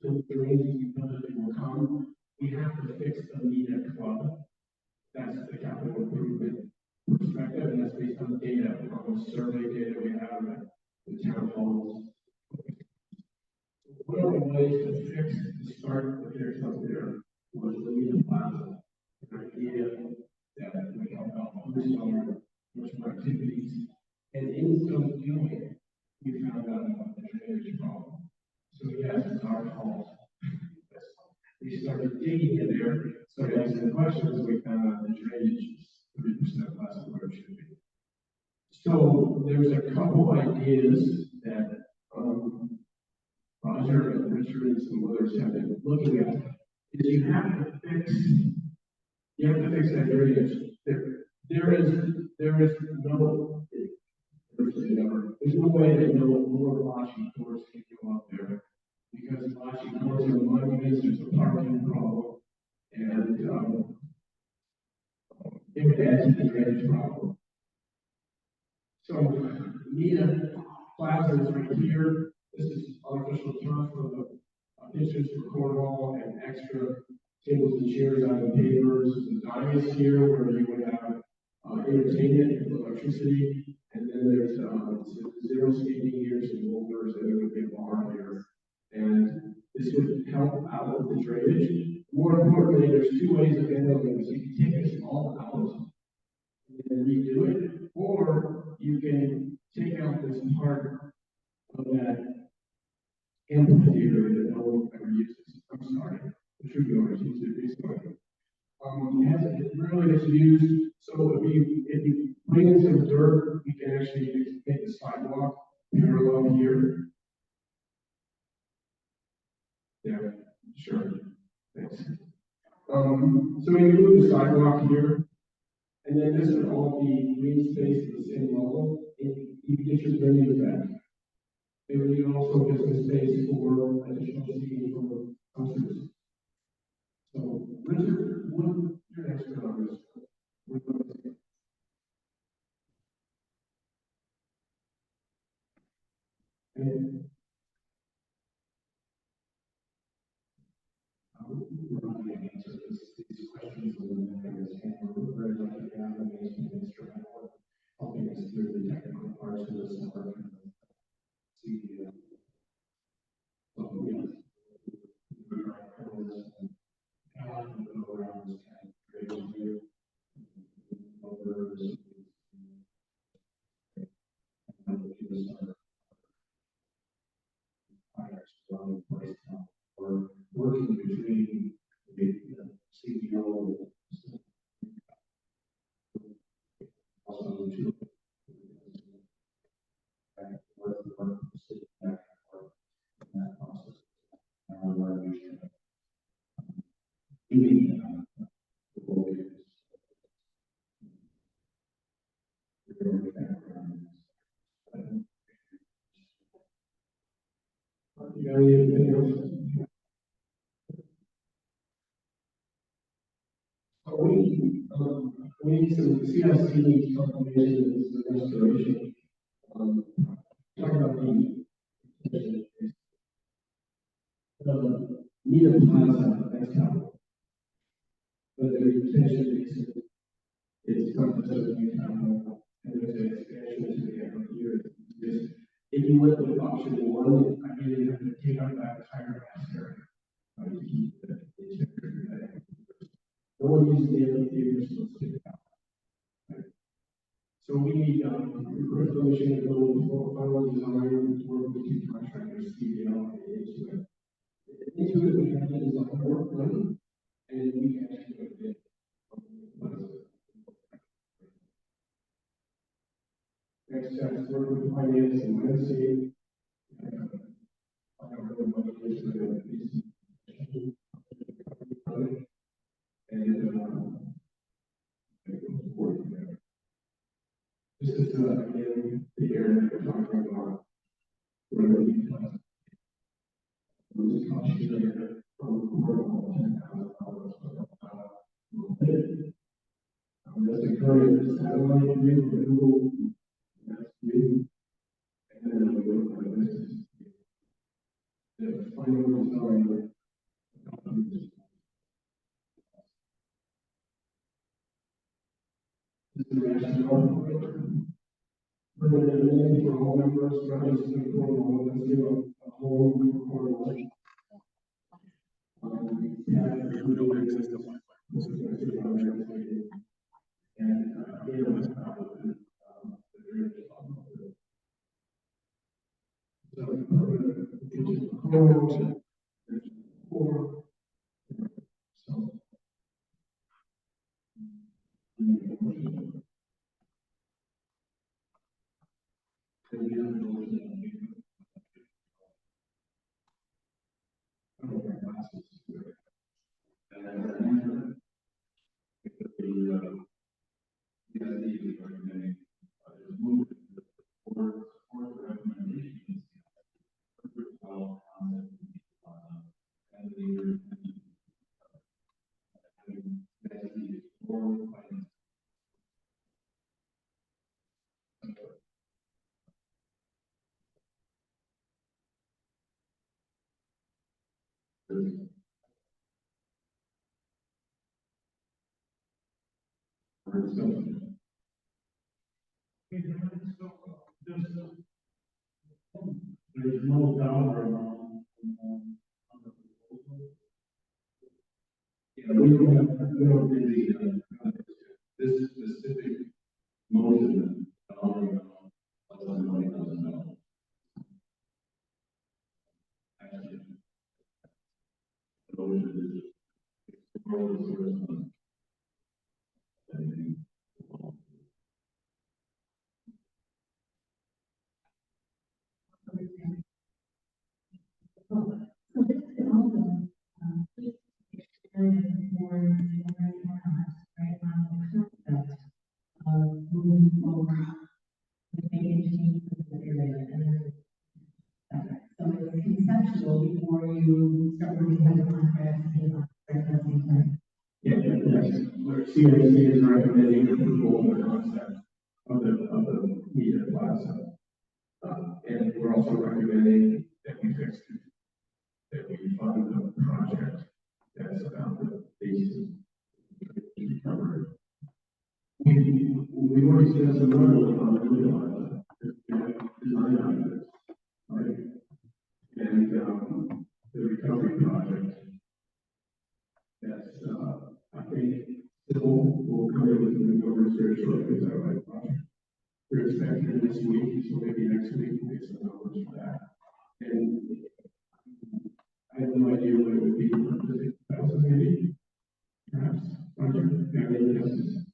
the range, you build it, it will come. We have to fix the media club. That's the capital improvement perspective, and that's based on data, on the survey data we have at the town halls. One of the ways to start the fix up there was the media plaza, an idea that would help out boost our commercial activities. And in so doing, we found out about the drainage problem. So yes, it's our fault. We started digging in there, started asking questions, we found out the drainage is 3% less than where it should be. So there's a couple ideas that Roger and Richard and some others have been looking at. Is you have to fix that drainage. There is no there's no way that more Lashi courts can go up there, because Lashi courts are monuments, there's a parking problem, and it would add to the drainage problem. So Mia Plaza is right here. This is artificial turf for the pitchers for cornhole and extra tables and chairs out of pavers. The dais here where you would have entertainment with electricity, and then there's zero skating here, some boulders, and there would be a bar here. And this would help out with the drainage. More importantly, there's two ways of handling this. You can take this all out and then redo it, or you can take out this part of that amphitheater that no one ever uses. I'm sorry, the troubadours use it recently. It really is used, so if you bring in some dirt, you can actually make the sidewalk parallel here. Yeah, sure. Thanks. So we move the sidewalk here, and then this would all be green space at the same level, and you get your venues back. It would be also business space for additional seating for concerts. So, Richard, you're an expert on this. And we're not going to answer these questions and we're very lucky to have an answer helping us through the technical parts of this work. See the working between the CEO also to work that process. You got anything else? CLC calculation is the restoration. Talk about the Nita Plaza, that's how. But the retention makes it, it's not just a new town, and there's an expansion to the end of the year. Just, if you went with option one, I really have to take out that entire mass area. To keep the interior. No one uses the amphitheater, so let's get it out. Right. So we need, first permission to go for final design, work with two contractors, TVAQ into it. Into it, we have to design work done, and we can actually go to bid. Next step is work with finance and landscape. I don't really know what it is, but and this is again the area we're talking about. Where we lose cost share from that's the current satellite view for Google. That's new. And then we go for this is the final design. This is the rationale. For all members, rather than for let's do a whole report. There's no dollar amount. Yeah, we don't really, this specific motion, dollar amount, $1,000. Actually, the motion is So this could also, more right on the concept of moving forward with making changes to the area. So it's conceptual before you start working on the contracts and plan. yeah, yes, where CRC is recommending approval of the concept of the media plaza. And we're also recommending that we fix it, that we fund the project that's about the basis covered. We already spent some money on the design on this, right? And the recovery project. That's I think civil will come in with the numbers very shortly. Is that right, Roger? We're expecting this week, so maybe next week we'll get some numbers for that. And I have no idea what it would be for 50,000 maybe. Perhaps. Roger, any guesses?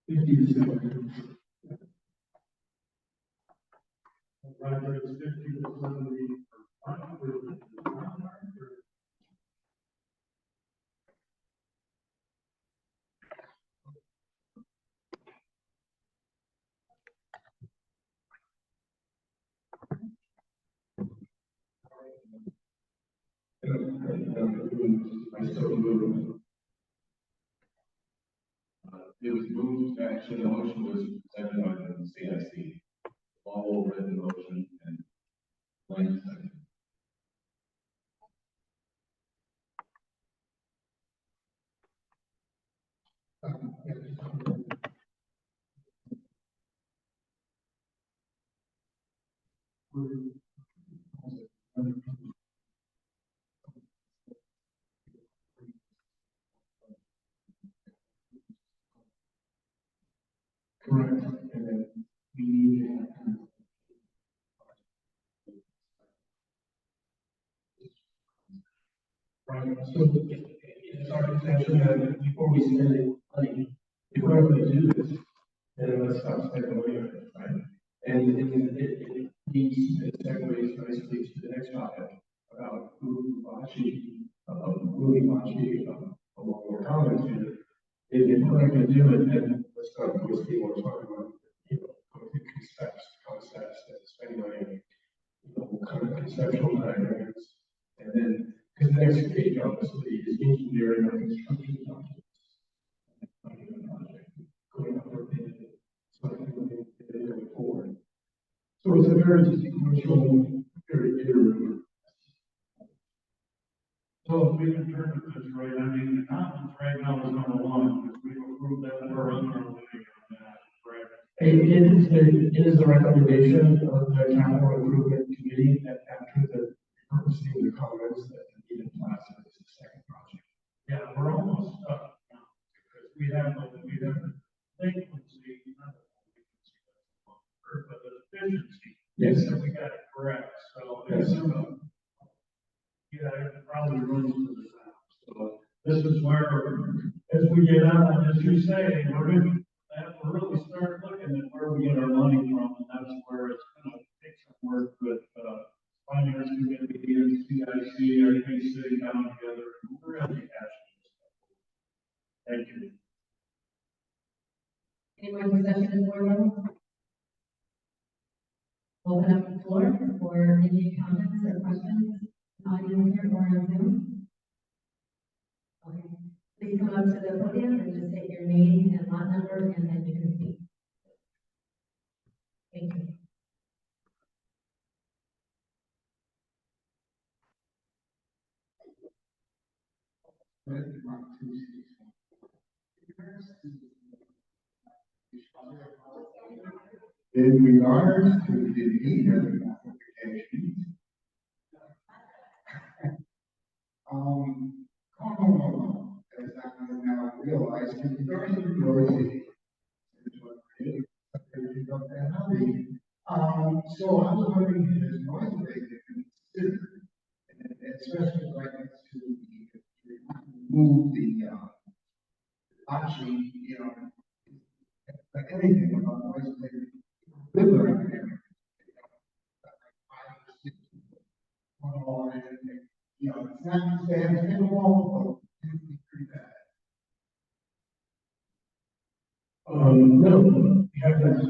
50 to 70. Roger, it's 50 to 70. I still move. moved, actually, the motion was presented by the CIC. All read the motion and Lane seconded. Correct. And then we need to have right, so it's our intention that before we spend any money, if we're going to do this, then let's stop spending money on it, right? And it leads, it segues nicely to the next topic about moving Bachi, along with comments here. If we're not going to do it, then let's start with people are talking about, concrete concepts, and spending money, kind of conceptual diagrams, and then, because the next page obviously is engineering or construction documents. Going up for bid, something going forward. So it's a very sequential, very iterative. So if we can interpret this right, I mean, the conference right now is number one, because we've approved that we're under our living on that, correct? It is the recommendation of the capital improvement committee that after the purposing the comments that the needed plastic is the second project. Yeah, we're almost stuck now, because we have frequency, not the frequency, but the efficiency. Yes. That we got it correct, so Yes. Yeah, it probably runs to the south. So this is where, as we get on, as you say, we're going to have to really start looking at where we get our money from, and that's where it's going to take some work with finance committee and CIC, everything sitting down together, and really hashing this stuff. Thank you. Any more discussion in board level? Open up the floor for any comments or questions, audience here or on Zoom. Okay, please come up to the podium and just state your name and lot number, and then you can speak. Thank you. In regards to the need of the application, as I now realize, can be very noisy. So I was wondering if there's noise rate to consider, and especially like to remove the, actually, like anything about noise rate. It's not understandable, but it's pretty bad. No, we haven't.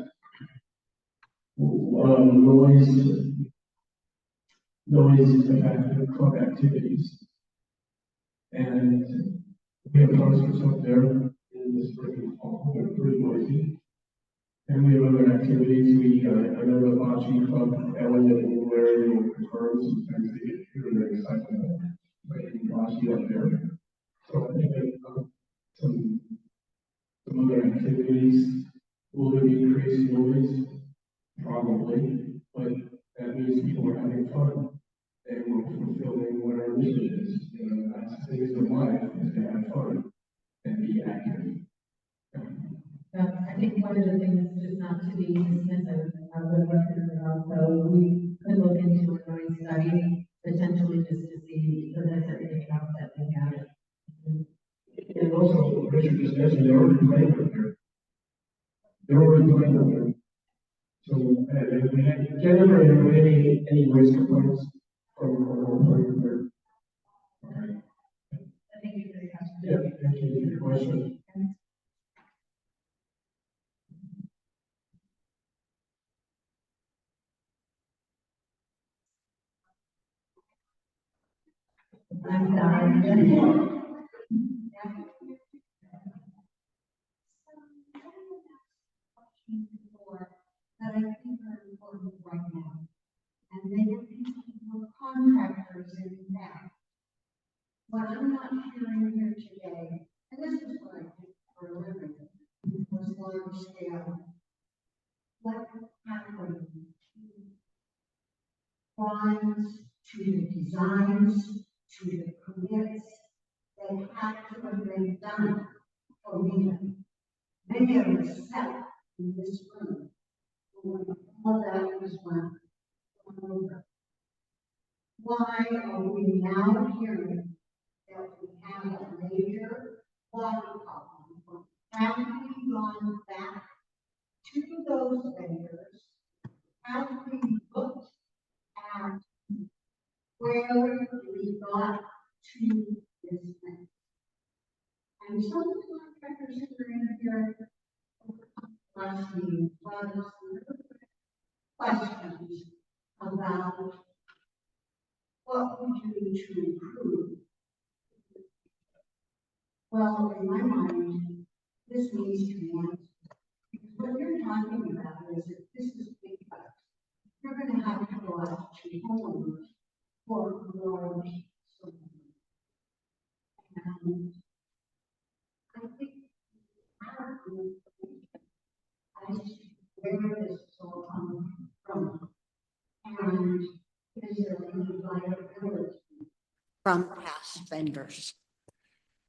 Noise affected club activities. And we have concerts up there in the spring and fall, they're pretty noisy. And we have other activities, I know the bocce club, Ellen, and Larry will confirm, sometimes they get really excited about playing bocce up there. So I think that, some other activities, will there be increased noise? Probably, but that means people are having fun. And we're fulfilling what our mission is, that's the things of life, is to have fun and be active. I think one of the things, just not to be dismissive of the record, but also we could look into a noise study, potentially just to see, because that's everything else that we have. And also, Richard just mentioned, they're already playing up there. They're already playing up there. So, Jennifer, have any noise complaints from playing up there? Okay. Thank you for the question. Yeah, thank you for your question. I'm sorry. came before that I think are important right now. And they were contractors in that. What I'm not hearing here today, and this is what I did for a living, was large scale. What happened to drawings, to the designs, to the permits that had to have been done for me? Many of us sat in this room when all that was gone over. Why are we now hearing that we have a major water problem? Have we gone back to those vendors? Have we looked at where we got to this thing? And some of the contractors who are in here last meeting brought us questions about what we do to improve. Well, in my mind, this needs to be answered. Because what you're talking about is that this is big bucks. You're going to have to go out to homeowners for more. And I think our group, as to where this is all coming from, and is there any liability from past vendors?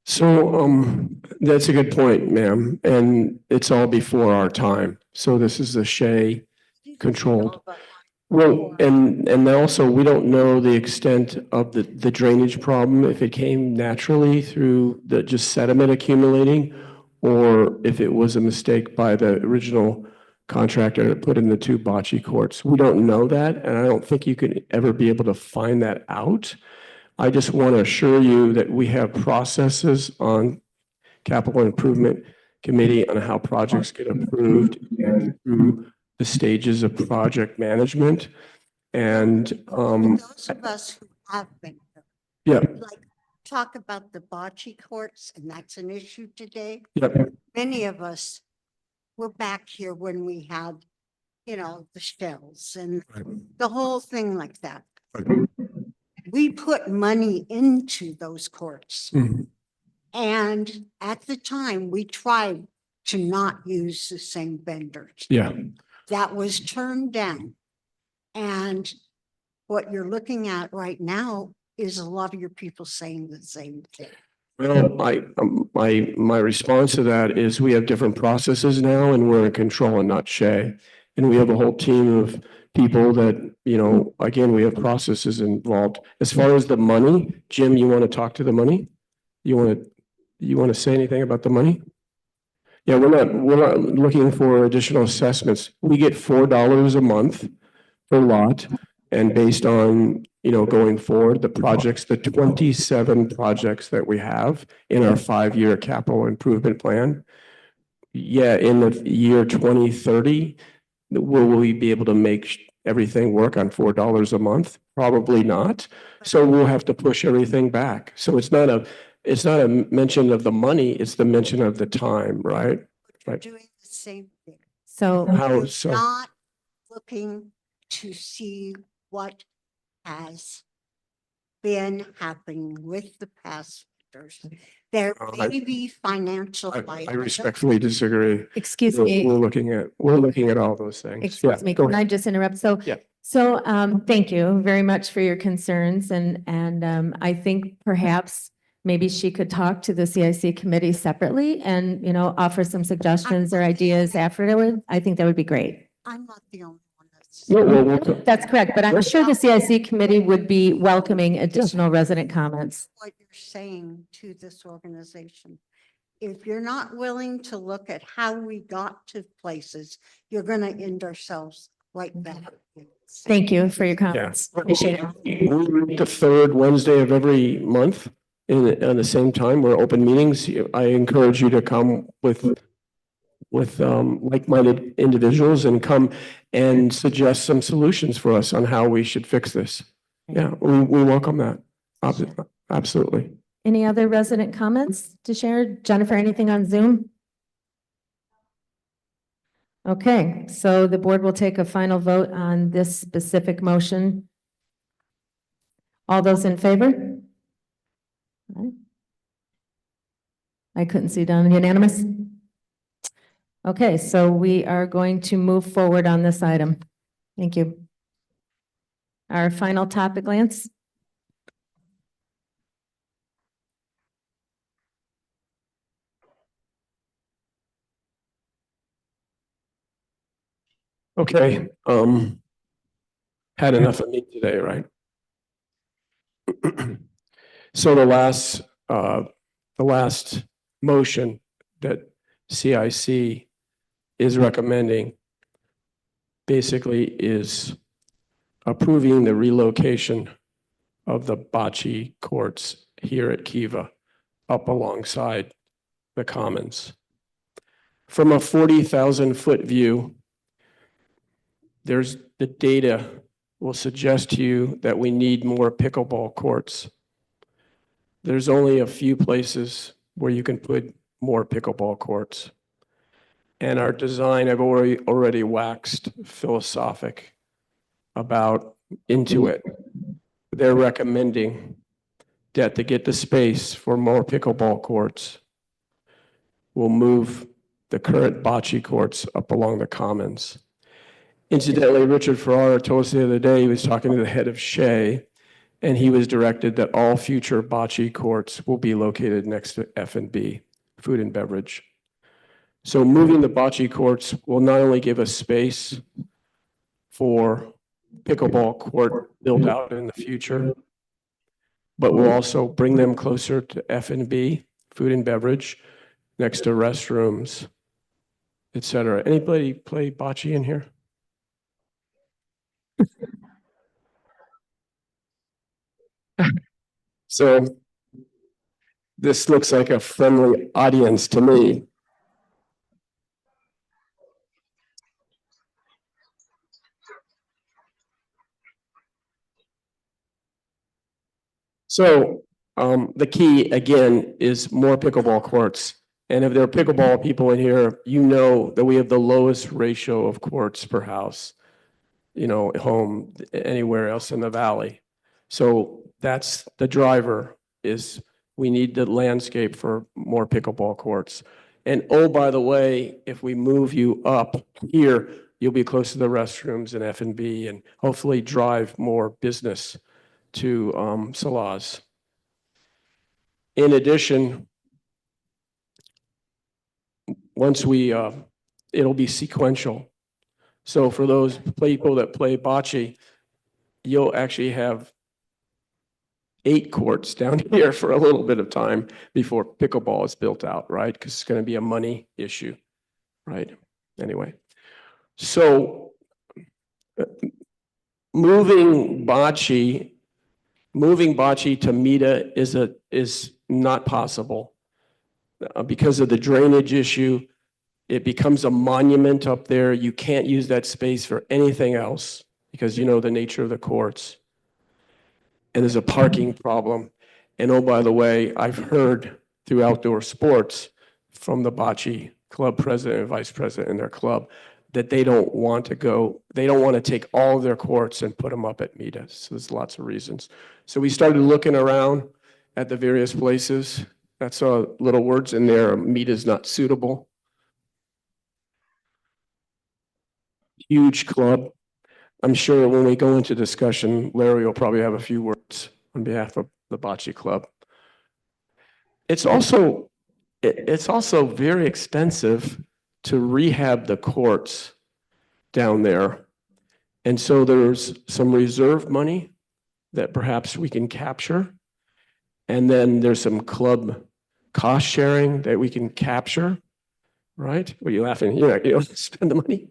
So, that's a good point, ma'am, and it's all before our time. So this is a Shea controlled. Well, and also, we don't know the extent of the drainage problem, if it came naturally through the just sediment accumulating, or if it was a mistake by the original contractor to put in the two bocce courts. We don't know that, and I don't think you could ever be able to find that out. I just want to assure you that we have processes on Capital Improvement Committee on how projects get approved and through the stages of project management. And, Those of us who have been, yeah, like, talk about the bocce courts, and that's an issue today. yeah, Many of us were back here when we had, you know, the shells and the whole thing like that. We put money into those courts. Mhm. And at the time, we tried to not use the same vendors. Yeah. That was turned down. And what you're looking at right now is a lot of your people saying the same thing. Well, my response to that is we have different processes now and we're in control and not Shea. And we have a whole team of people that, you know, again, we have processes involved. As far as the money, Jim, you want to talk to the money? You want to say anything about the money? Yeah, we're not looking for additional assessments. We get $4 a month per lot. And based on, you know, going forward, the projects, the 27 projects that we have in our 5-year capital improvement plan. Yeah, in the year 2030, will we be able to make everything work on $4 a month? Probably not. So we'll have to push everything back. So it's not a mention of the money, it's the mention of the time, right? Right. Doing the same thing. So How so? Not looking to see what has been happening with the past vendors. There I- may be financial. I respectfully disagree. excuse We're me, we're looking at all those things. Yeah, excuse me, go can I ahead. just interrupt? So, Yeah. thank you very much for your concerns and I think perhaps maybe she could talk to the CIC committee separately and, you know, offer some suggestions or ideas afterward. I think that would be great. I'm not the only one that's. No, well, That's correct, but I'm sure the CIC committee would be welcoming additional resident comments. What you're saying to this organization. If you're not willing to look at how we got to places, you're going to end ourselves right back. Thank you for your comments. Appreciate it. we meet the third Wednesday of every month at the same time. We're open meetings. I encourage you to come with like-minded individuals and come and suggest some solutions for us on how we should fix this. Yeah, we welcome that. Absolutely. Any other resident comments to share? Jennifer, anything on Zoom? Okay, so the board will take a final vote on this specific motion. All those in favor? I couldn't see down. Unanimous? Okay, so we are going to move forward on this item. Thank you. Our final topic, Lance? Okay, had enough of me today, right? So the last motion that CIC is recommending basically is approving the relocation of the bocce courts here at Kiva up alongside the commons. From a 40,000-foot view, there's the data will suggest to you that we need more pickleball courts. There's only a few places where you can put more pickleball courts. And our design, I've already waxed philosophic about into it. They're recommending that to get the space for more pickleball courts, we'll move the current bocce courts up along the commons. Incidentally, Richard Ferrara told us the other day, he was talking to the head of Shea, and he was directed that all future bocce courts will be located next to F&B, food and beverage. So moving the bocce courts will not only give us space for pickleball court built out in the future, but will also bring them closer to F&B, food and beverage, next to restrooms, et cetera. Anybody play bocce in here? So this looks like a friendly audience to me. So the key, again, is more pickleball courts. And if there are pickleball people in here, you know that we have the lowest ratio of courts per house, home anywhere else in the valley. So that's the driver, is we need the landscape for more pickleball courts. And oh, by the way, if we move you up here, you'll be close to the restrooms and F&B and hopefully drive more business to Salaz. In addition, once it'll be sequential. So for those people that play bocce, you'll actually have 8 courts down here for a little bit of time before pickleball is built out, right? Because it's going to be a money issue, right? Anyway, so moving bocce to Mita is not possible because of the drainage issue. It becomes a monument up there. You can't use that space for anything else because you know the nature of the courts. And there's a parking problem. And oh, by the way, I've heard through outdoor sports from the bocce club president and vice president in their club that they don't want to take all of their courts and put them up at Mita. So there's lots of reasons. So we started looking around at the various places. I saw little words in there, Mita is not suitable. Huge club. I'm sure when we go into discussion, Larry will probably have a few words on behalf of the bocce club. It's also very expensive to rehab the courts down there. And so there's some reserve money that perhaps we can capture. And then there's some club cost sharing that we can capture, right? What are you laughing? You don't spend the money.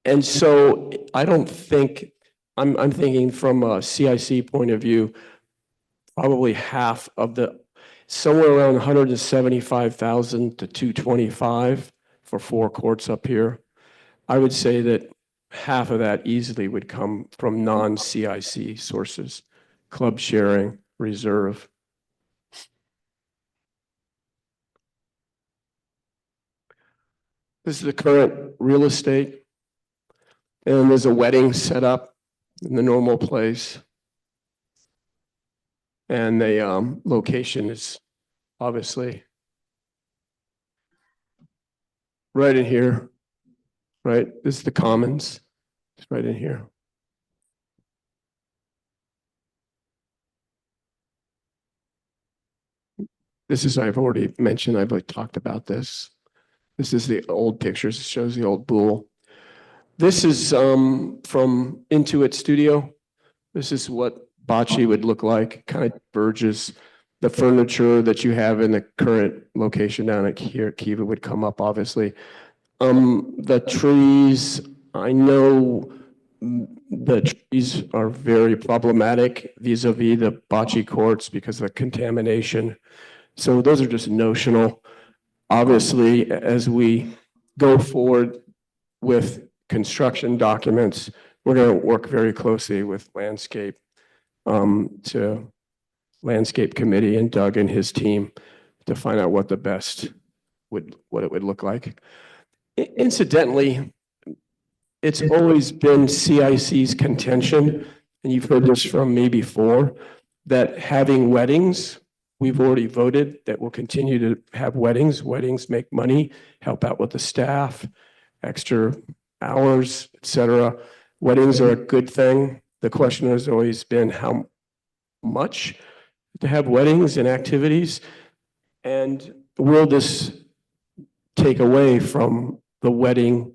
And so I don't think, I'm thinking from a CIC point of view, probably half of somewhere around 175,000 to 225 for 4 courts up here. I would say that half of that easily would come from non-CIC sources, club sharing, reserve. This is the current real estate. And there's a wedding set up in the normal place. And the location is obviously right in here, right? This is the commons. It's right in here. This is, I've already mentioned, I've like talked about this. This is the old pictures. It shows the old pool. This is from Intuit Studio. This is what bocce would look like, kind of verges. The furniture that you have in the current location down at here at Kiva would come up, obviously. The trees, I know the trees are very problematic vis-a-vis the bocce courts because of the contamination. So those are just notional. Obviously, as we go forward with construction documents, we're going to work very closely with landscape to landscape committee and Doug and his team to find out what the best what it would look like. Incidentally, it's always been CIC's contention, and you've heard this from me before, that having weddings, we've already voted that we'll continue to have weddings. Weddings make money, help out with the staff, extra hours, etc. Weddings are a good thing. The question has always been how much to have weddings and activities, and will this take away from the wedding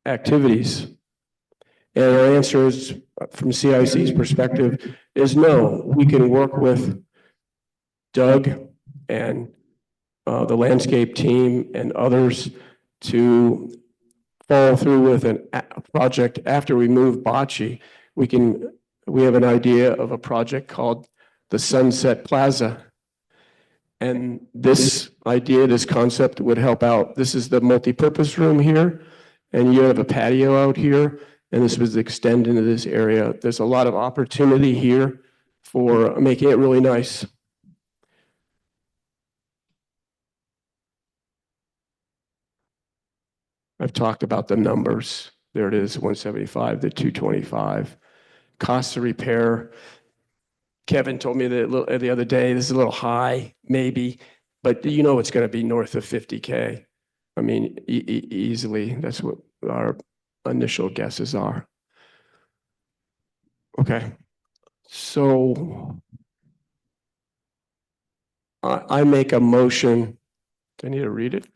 activities? And our answer is, from CIC's perspective, is no. We can work with Doug and the landscape team and others to follow through with a project after we move bocce. We have an idea of a project called the Sunset Plaza. And this idea, this concept would help out. This is the multi-purpose room here, and you have a patio out here, and this would extend into this area. There's a lot of opportunity here for making it really nice. I've talked about the numbers. There it is, 175 to 225. Cost of repair. Kevin told me that the other day, this is a little high, maybe, but you know it's going to be north of 50K. I mean, easily. That's what our initial guesses are. Okay. So I make a motion. Do I need to read it?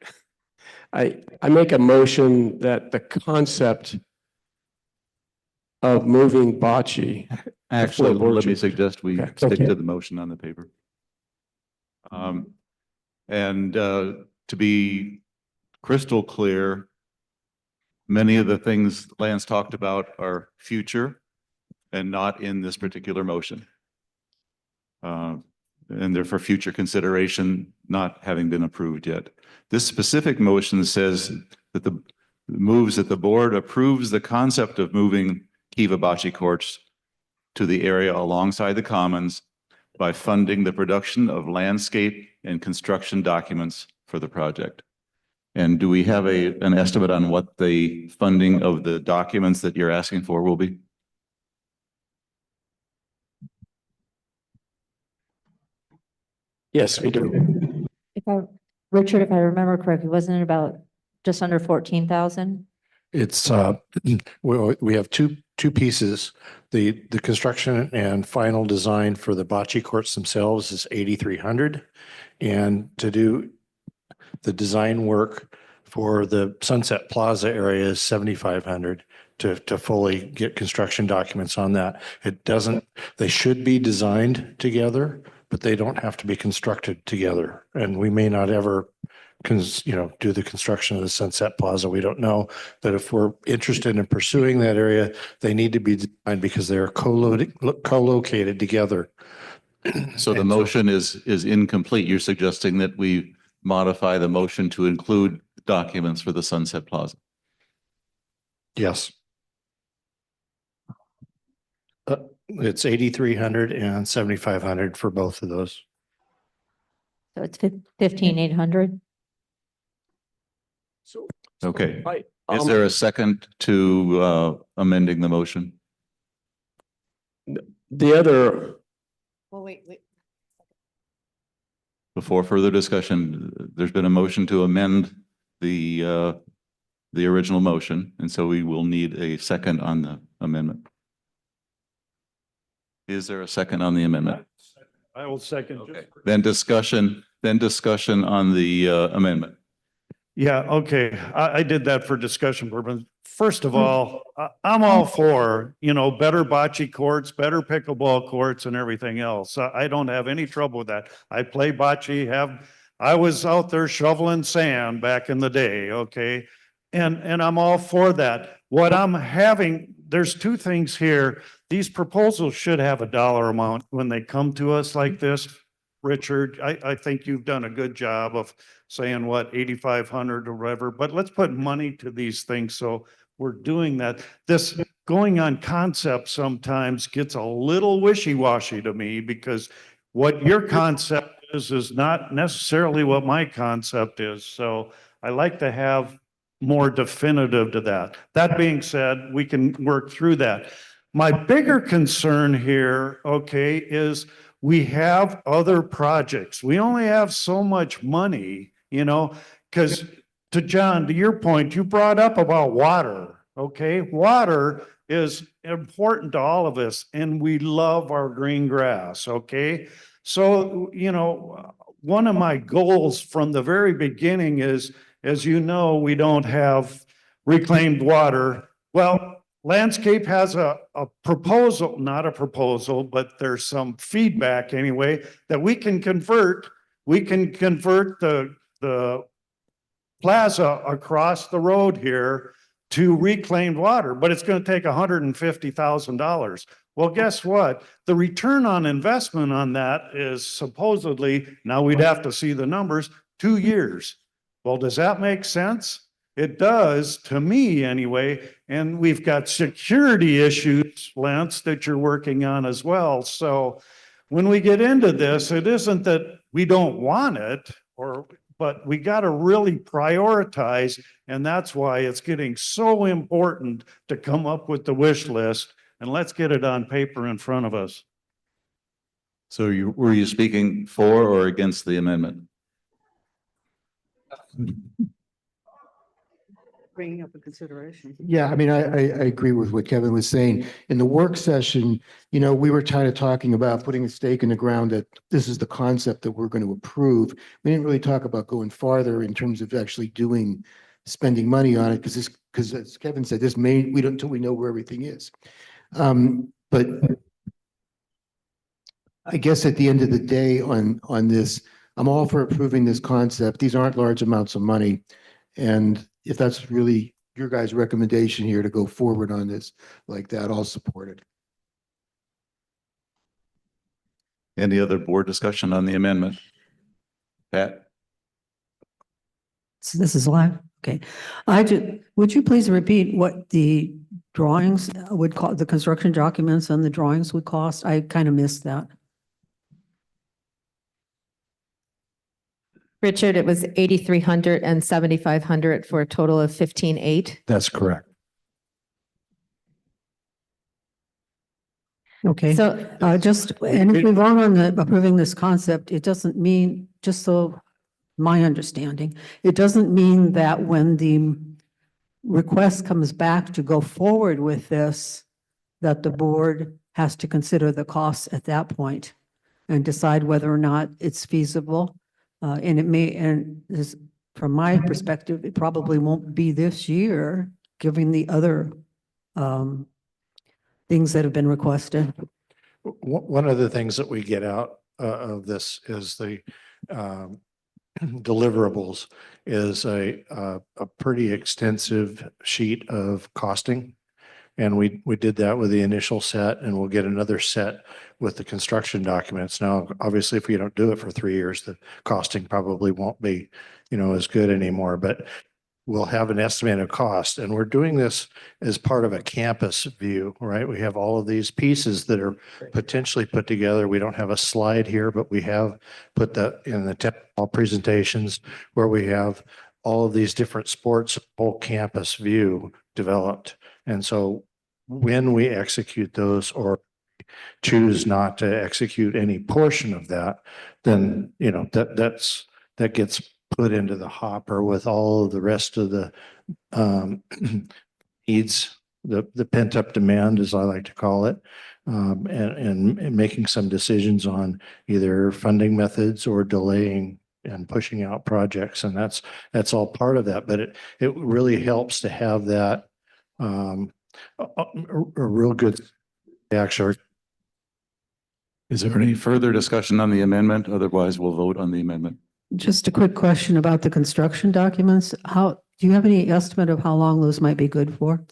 I make a motion that the concept of moving bocce. Actually, Before let me board- suggest we Okay, stick okay. to the motion on the paper. And to be crystal clear, many of the things Lance talked about are future and not in this particular motion. And they're for future consideration, not having been approved yet. This specific motion says that moves that the board approves the concept of moving Kiva bocce courts to the area alongside the commons by funding the production of landscape and construction documents for the project. And do we have an estimate on what the funding of the documents that you're asking for will be? Yes, we do. Richard, if I remember correctly, wasn't it about just under 14,000? It's, we have two pieces. The construction and final design for the bocce courts themselves is 8,300. And to do the design work for the Sunset Plaza area is 7,500 to fully get construction documents on that. They should be designed together, but they don't have to be constructed together. And we may not ever do the construction of the Sunset Plaza. We don't know. But if we're interested in pursuing that area, they need to be designed because they're co-located together. So the motion is incomplete. You're suggesting that we modify the motion to include documents for the Sunset Plaza. Yes. It's 8,300 and 7,500 for both of those. So it's 15,800? So Okay. I, Is there a second to amending the motion? the other, Well, wait. Before further discussion, there's been a motion to amend the original motion, and so we will need a second on the amendment. Is there a second on the amendment? I will second. Okay. Then discussion on the amendment. Yeah, okay. I did that for discussion purposes. First of all, I'm all for, better bocce courts, better pickleball courts and everything else. I don't have any trouble with that. I play bocce, I was out there shoveling sand back in the day, okay? And I'm all for that. What I'm having, there's two things here. These proposals should have a dollar amount when they come to us like this. Richard, I think you've done a good job of saying what, 8,500 or whatever, but let's put money to these things. So we're doing that. This going on concept sometimes gets a little wishy-washy to me because what your concept is not necessarily what my concept is. So I like to have more definitive to that. That being said, we can work through that. My bigger concern here, okay, is we have other projects. We only have so much money, because to John, to your point, you brought up about water, okay? Water is important to all of us and we love our green grass, okay? So, one of my goals from the very beginning is, as you know, we don't have reclaimed water. Well, Landscape has a proposal, not a proposal, but there's some feedback anyway, that we can convert the plaza across the road here to reclaimed water, but it's going to take $150,000. Well, guess what? The return on investment on that is supposedly, now we'd have to see the numbers, 2 years. Well, does that make sense? It does to me anyway. And we've got security issues, Lance, that you're working on as well. So when we get into this, it isn't that we don't want it, but we got to really prioritize. And that's why it's getting so important to come up with the wish list and let's get it on paper in front of us. So were you speaking for or against the amendment? Bringing up a consideration. Yeah, I mean, I agree with what Kevin was saying. In the work session, we were kind of talking about putting a stake in the ground that this is the concept that we're going to approve. We didn't really talk about going farther in terms of actually spending money on it, because as Kevin said, we don't until we know where everything is. But I guess at the end of the day on this, I'm all for approving this concept. These aren't large amounts of money. And if that's really your guys' recommendation here to go forward on this like that, I'll support it. Any other board discussion on the amendment? Pat? So this is live? Okay. Would you please repeat what the drawings would cost, the construction documents and the drawings would cost? I kind of missed that. Richard, it was 8,300 and 7,500 for a total of 15,800. That's correct. Okay. So And if we vote on approving this concept, it doesn't mean, just so my understanding, it doesn't mean that when the request comes back to go forward with this, that the board has to consider the costs at that point and decide whether or not it's feasible. And it may, and this, from my perspective, it probably won't be this year, given the other things that have been requested. One of the things that we get out of this is the deliverables is a pretty extensive sheet of costing. And we did that with the initial set, and we'll get another set with the construction documents. Now, obviously, if we don't do it for 3 years, the costing probably won't be, as good anymore, but we'll have an estimated cost. And we're doing this as part of a campus view, right? We have all of these pieces that are potentially put together. We don't have a slide here, but we have put that in the technical presentations where we have all of these different sports, whole campus view developed. And so when we execute those or choose not to execute any portion of that, then, you know, that gets put into the hopper with all of the rest of the needs, the pent up demand, as I like to call it, and making some decisions on either funding methods or delaying and pushing out projects. And that's all part of that. But it really helps to have that a real good actually. Is there any further discussion on the amendment? Otherwise, we'll vote on the amendment. Just a quick question about the construction documents. Do you have any estimate of how long those might be good for?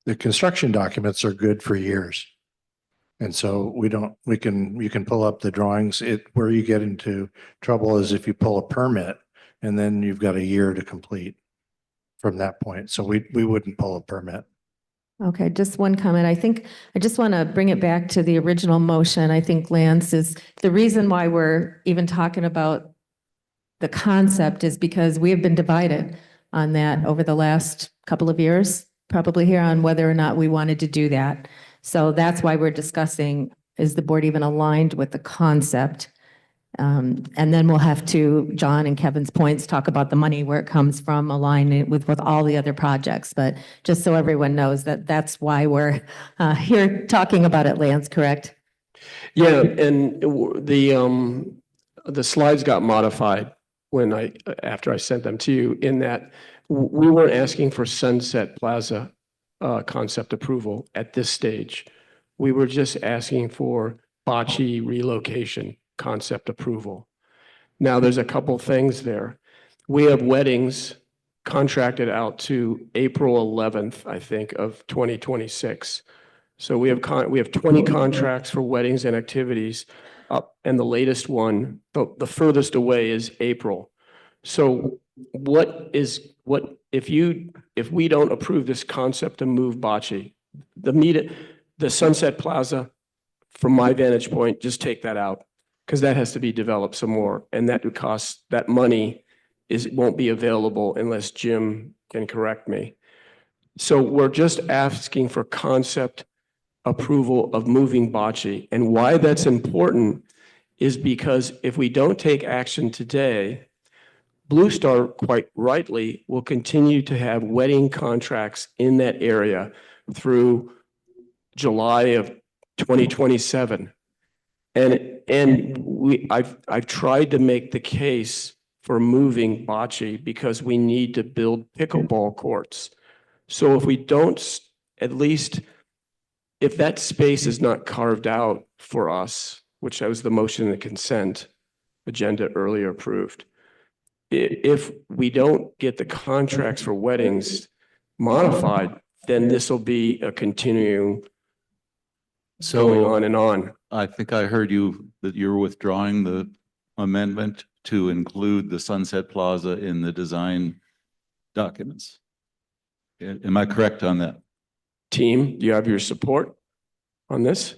The construction documents are good for years. And so you can pull up the drawings. Where you get into trouble is if you pull a permit and then you've got a year to complete from that point. So we wouldn't pull a permit. Okay, just one comment. I think I just want to bring it back to the original motion. I think Lance is, the reason why we're even talking about the concept is because we have been divided on that over the last couple of years, probably here, on whether or not we wanted to do that. So that's why we're discussing, is the board even aligned with the concept? And then we'll have to, John and Kevin's points, talk about the money, where it comes from, align it with all the other projects. But just so everyone knows that that's why we're here talking about it, Lance, correct? Yeah, and the slides got modified after I sent them to you, in that we weren't asking for Sunset Plaza concept approval at this stage. We were just asking for bocce relocation concept approval. Now, there's a couple things there. We have weddings contracted out to April 11th, I think, of 2026. So we have 20 contracts for weddings and activities up, and the latest one, the furthest away, is April. So if we don't approve this concept to move bocce, the Sunset Plaza, from my vantage point, just take that out, because that has to be developed some more, and that would cost, that money won't be available unless Jim can correct me. So we're just asking for concept approval of moving bocce. And why that's important is because if we don't take action today, Blue Star, quite rightly, will continue to have wedding contracts in that area through July of 2027. I've tried to make the case for moving bocce because we need to build pickleball courts. So if we don't, at least if that space is not carved out for us, which was the motion in the consent agenda earlier approved, if we don't get the contracts for weddings modified, then this will be a continuing going on and on. I think I heard that you're withdrawing the amendment to include the Sunset Plaza in the design documents. Am I correct on that? Team, do you have your support on this?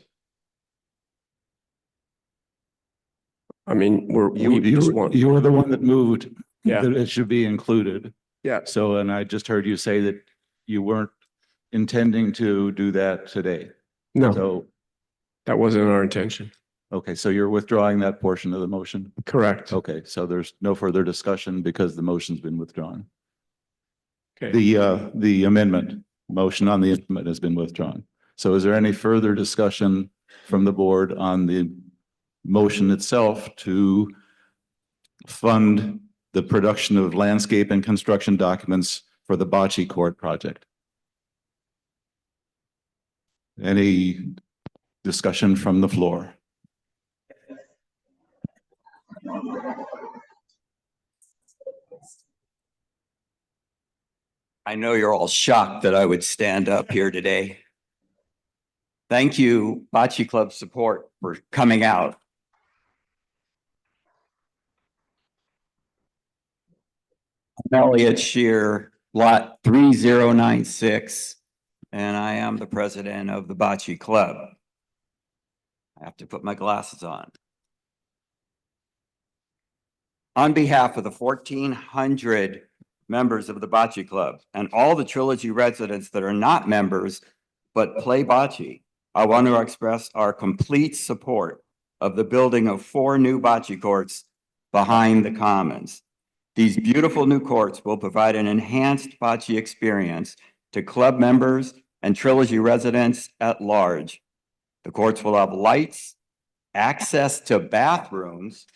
I mean, You were the one that moved Yeah. that it should be included. Yeah. So, and I just heard you say that you weren't intending to do that today. No, So, that wasn't our intention. okay, so you're withdrawing that portion of the motion? Correct. Okay, so there's no further discussion because the motion's been withdrawn. Okay. The amendment, motion on the amendment has been withdrawn. So is there any further discussion from the board on the motion itself to fund the production of landscape and construction documents for the bocce court project? Any discussion from the floor? I know you're all shocked that I would stand up here today. Thank you, Bocce Club support, for coming out. I'm Elliot Shear, lot 3096, and I am the president of the Bocce Club. I have to put my glasses on. On behalf of the 1,400 members of the Bocce Club and all the Trilogy residents that are not members but play bocce, I want to express our complete support of the building of 4 new bocce courts behind the Commons. These beautiful new courts will provide an enhanced bocce experience to club members and Trilogy residents at large. The courts will have lights, access to bathrooms,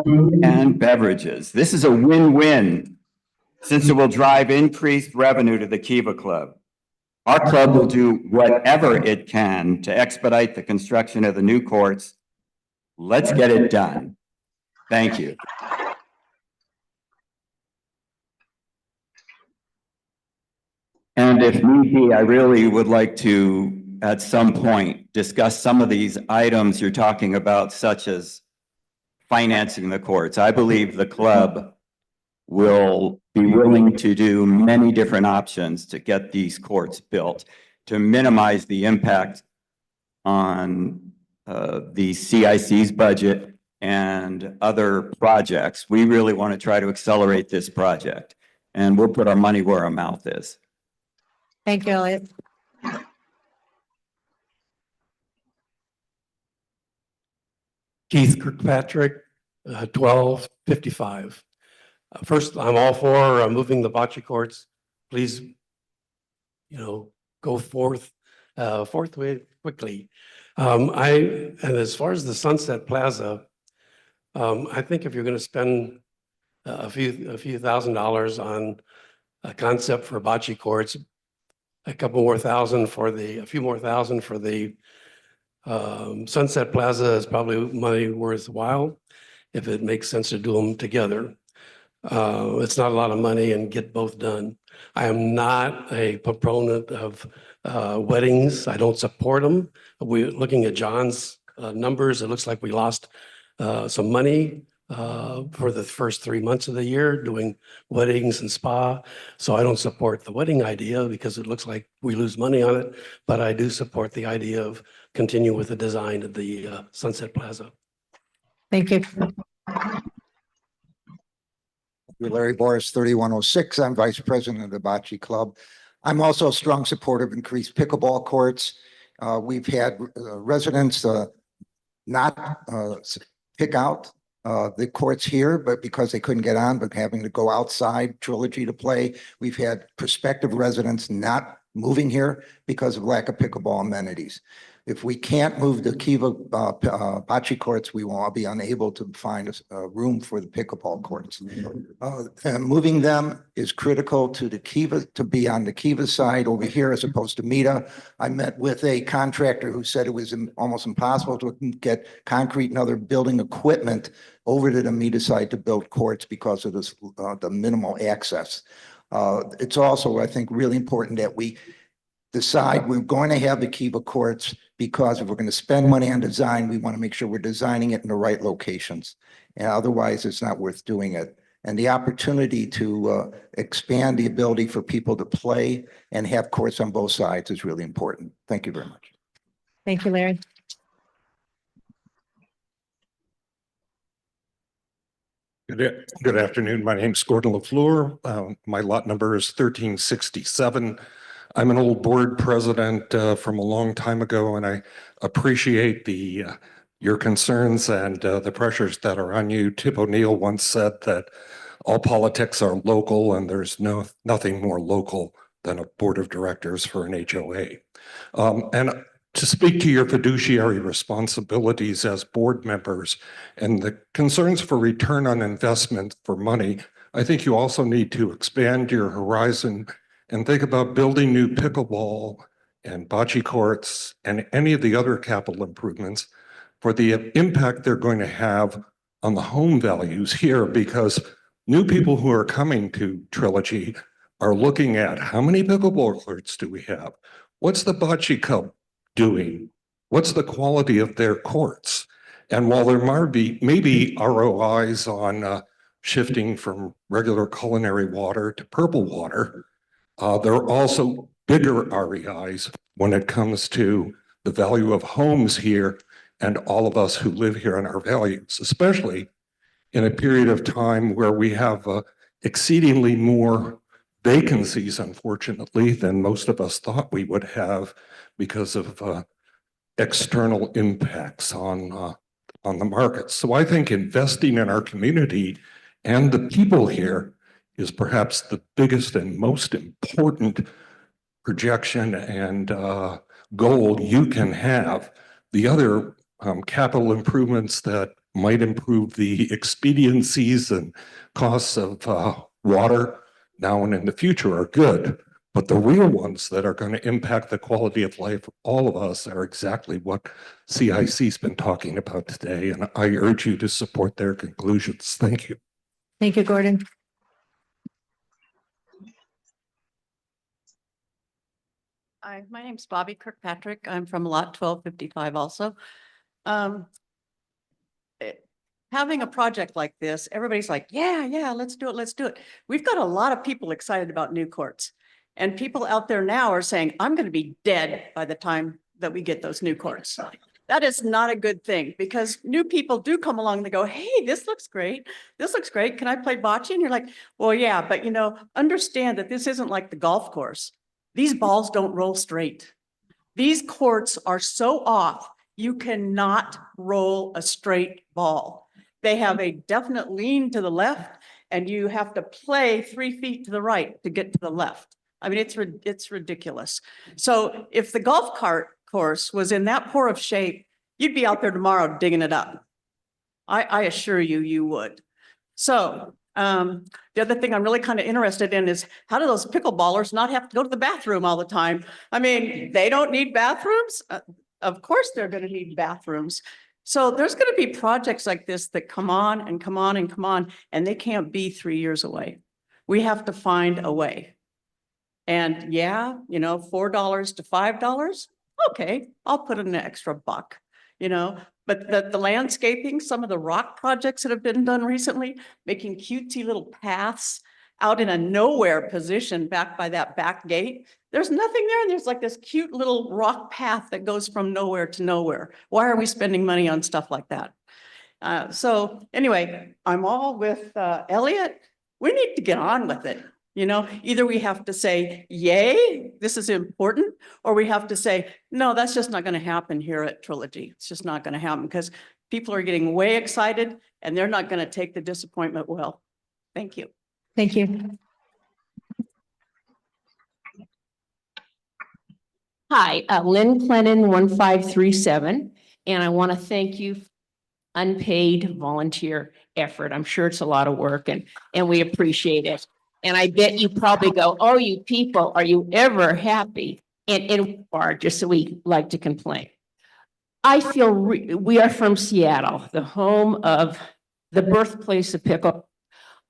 and beverages. This is a win-win since it will drive increased revenue to the Kiva Club. Our club will do whatever it can to expedite the construction of the new courts. Let's get it done. Thank you. And if need be, I really would like to, at some point, discuss some of these items you're talking about, such as financing the courts. I believe the club will be willing to do many different options to get these courts built, to minimize the impact on the CIC's budget and other projects. We really want to try to accelerate this project, and we'll put our money where our mouth is. Thank you, Elliot. Keith Kirkpatrick, 1255. First, I'm all for moving the bocce courts. Please, go forthwith quickly. And as far as the Sunset Plaza, I think if you're going to spend a few $1,000s on a concept for bocce courts, a few more thousand for the Sunset Plaza is probably money worthwhile if it makes sense to do them together. It's not a lot of money and get both done. I am not a proponent of weddings. I don't support them. We're looking at John's numbers. It looks like we lost some money for the first 3 months of the year doing weddings and spa. So I don't support the wedding idea because it looks like we lose money on it. But I do support the idea of continue with the design of the Sunset Plaza. Thank you. Larry Boris, 3106. I'm Vice President of the Bocce Club. I'm also a strong supporter of increased pickleball courts. We've had residents not pick out the courts here, but because they couldn't get on, but having to go outside Trilogy to play. We've had prospective residents not moving here because of lack of pickleball amenities. If we can't move the Kiva bocce courts, we will be unable to find a room for the pickleball courts. Moving them is critical to the Kiva, to be on the Kiva side over here as opposed to Mita. I met with a contractor who said it was almost impossible to get concrete and other building equipment over to the Mita side to build courts because of this, the minimal access. It's also, I think, really important that we decide we're going to have the Kiva courts because if we're going to spend money on design, we want to make sure we're designing it in the right locations. And otherwise, it's not worth doing it. And the opportunity to expand the ability for people to play and have courts on both sides is really important. Thank you very much. Thank you, Larry. Good afternoon. My name's Gordon LaFleur. My lot number is 1367. I'm an old board president from a long time ago, and I appreciate your concerns and the pressures that are on you. Tip O'Neill once said that all politics are local, and there's nothing more local than a board of directors for an HOA. And to speak to your fiduciary responsibilities as board members and the concerns for return on investment for money, I think you also need to expand your horizon and think about building new pickleball and bocce courts and any of the other capital improvements for the impact they're going to have on the home values here, because new people who are coming to Trilogy are looking at how many pickleball courts do we have? What's the bocce club doing? What's the quality of their courts? And while there might be maybe ROIs on shifting from regular culinary water to purple water, there are also bigger REIs when it comes to the value of homes here and all of us who live here and our values, especially in a period of time where we have exceedingly more vacancies, unfortunately, than most of us thought we would have because of external impacts on the market. So I think investing in our community and the people here is perhaps the biggest and most important projection and goal you can have. The other capital improvements that might improve the expediencies and costs of water now and in the future are good. But the real ones that are going to impact the quality of life of all of us are exactly what CIC's been talking about today. And I urge you to support their conclusions. Thank you. Thank you, Gordon. Hi, my name's Bobby Kirkpatrick. I'm from lot 1255 also. Um, Having a project like this, everybody's like, yeah, let's do it, let's do it. We've got a lot of people excited about new courts. And people out there now are saying, I'm going to be dead by the time that we get those new courts. That is not a good thing because new people do come along and they go, hey, this looks great. This looks great. Can I play bocce? And you're like, well, yeah, but understand that this isn't like the golf course. These balls don't roll straight. These courts are so off, you cannot roll a straight ball. They have a definite lean to the left and you have to play 3 feet to the right to get to the left. I mean, it's ridiculous. So if the golf cart course was in that poor of shape, you'd be out there tomorrow digging it up. I assure you, you would. So the other thing I'm really kind of interested in is how do those pickleballers not have to go to the bathroom all the time? I mean, they don't need bathrooms. Of course they're going to need bathrooms. So there's going to be projects like this that come on and come on and come on, and they can't be 3 years away. We have to find a way. And yeah, $4 to $5. Okay, I'll put in an extra buck, but the landscaping, some of the rock projects that have been done recently, making cutesy little paths out in a nowhere position back by that back gate. There's nothing there. And there's like this cute little rock path that goes from nowhere to nowhere. Why are we spending money on stuff like that? So anyway, I'm all with Elliot. We need to get on with it. Either we have to say, yay, this is important, or we have to say, no, that's just not going to happen here at Trilogy. It's just not going to happen because people are getting way excited and they're not going to take the disappointment well. Thank you. Thank you. Hi, Lynn Clennon, 1537, and I want to thank you for unpaid volunteer effort. I'm sure it's a lot of work and we appreciate it. And I bet you probably go, oh, you people, are you ever happy? And we are, just so we like to complain. I feel we are from Seattle, the home of the birthplace of pickle.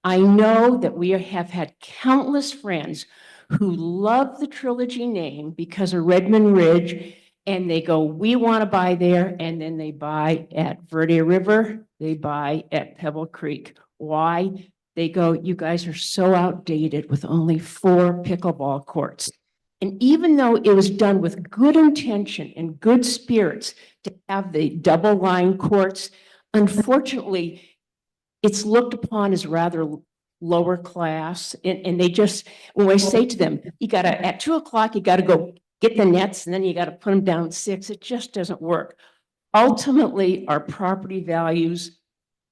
I know that we have had countless friends who love the Trilogy name because of Redmond Ridge, and they go, we want to buy there, and then they buy at Verde River, they buy at Pebble Creek. Why? They go, you guys are so outdated with only 4 pickleball courts. And even though it was done with good intention and good spirits to have the double line courts, unfortunately, it's looked upon as rather lower class. And they just, when I say to them, you gotta, at 2 o'clock, you gotta go get the nets and then you gotta put them down at 6. It just doesn't work. Ultimately, our property values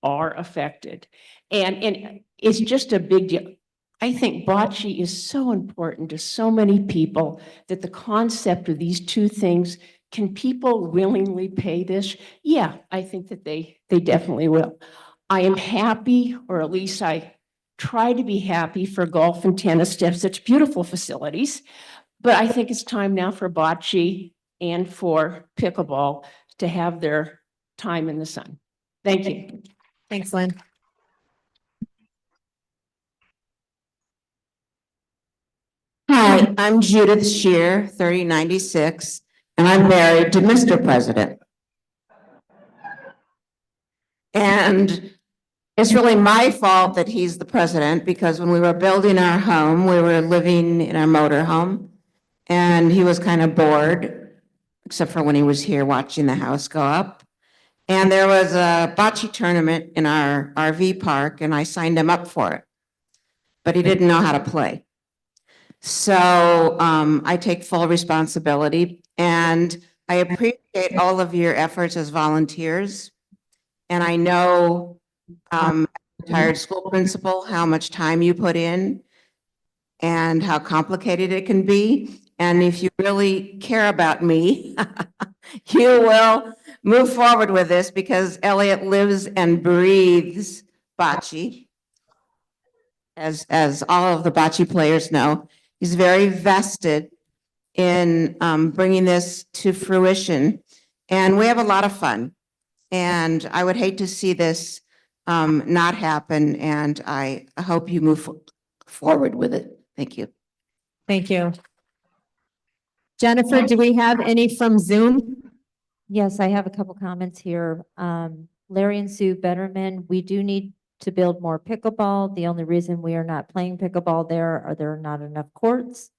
are affected. And it's just a big deal. I think bocce is so important to so many people that the concept of these 2 things, can people willingly pay this? Yeah, I think that they definitely will. I am happy, or at least I try to be happy for golf and tennis to have such beautiful facilities. But I think it's time now for bocce and for pickleball to have their time in the sun. Thank you. Thanks, Lynn. Hi, I'm Judith Shear, 3096, and I'm married to Mr. President. And it's really my fault that he's the president because when we were building our home, we were living in our motor home and he was kind of bored, except for when he was here watching the house go up. And there was a bocce tournament in our RV park and I signed him up for it. But he didn't know how to play. So I take full responsibility and I appreciate all of your efforts as volunteers. And I know, retired school principal, how much time you put in and how complicated it can be. And if you really care about me, you will move forward with this because Elliot lives and breathes bocce. As all of the bocce players know, he's very vested in bringing this to fruition. And we have a lot of fun. And I would hate to see this not happen. And I hope you move forward with it. Thank you. Thank you. Jennifer, do we have any from Zoom? Yes, I have a couple comments here. Larry and Sue Betterman, we do need to build more pickleball. The only reason we are not playing pickleball there are there are not enough courts.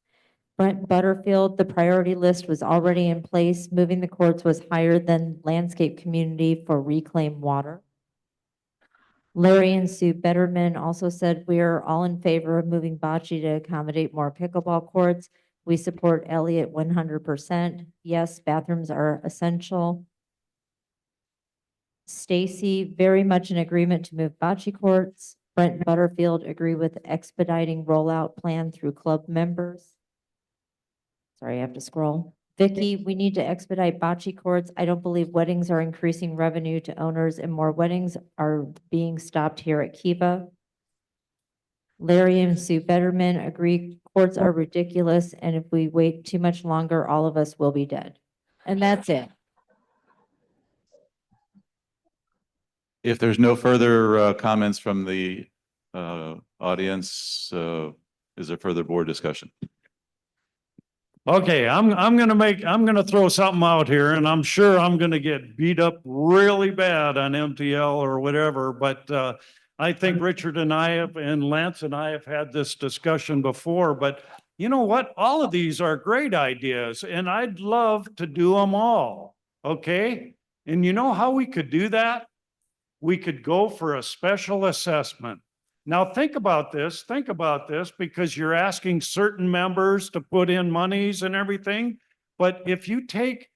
Brent Butterfield, the priority list was already in place. Moving the courts was higher than landscape community for reclaimed water. Larry and Sue Betterman also said we are all in favor of moving bocce to accommodate more pickleball courts. We support Elliott 100%. Yes, bathrooms are essential. Stacy, very much in agreement to move bocce courts. Brent Butterfield, agree with expediting rollout plan through club members. Sorry, I have to scroll. Vicky, we need to expedite bocce courts. I don't believe weddings are increasing revenue to owners and more weddings are being stopped here at Kiva. Larry and Sue Betterman agree courts are ridiculous and if we wait too much longer, all of us will be dead. And that's it. If there's no further comments from the audience, is there further board discussion? Okay, I'm gonna throw something out here and I'm sure I'm gonna get beat up really bad on MTL or whatever, but I think Richard and I have, and Lance and I have had this discussion before, but you know what? All of these are great ideas and I'd love to do them all, okay? And you know how we could do that? We could go for a special assessment. Now think about this, because you're asking certain members to put in monies and everything. But if you take,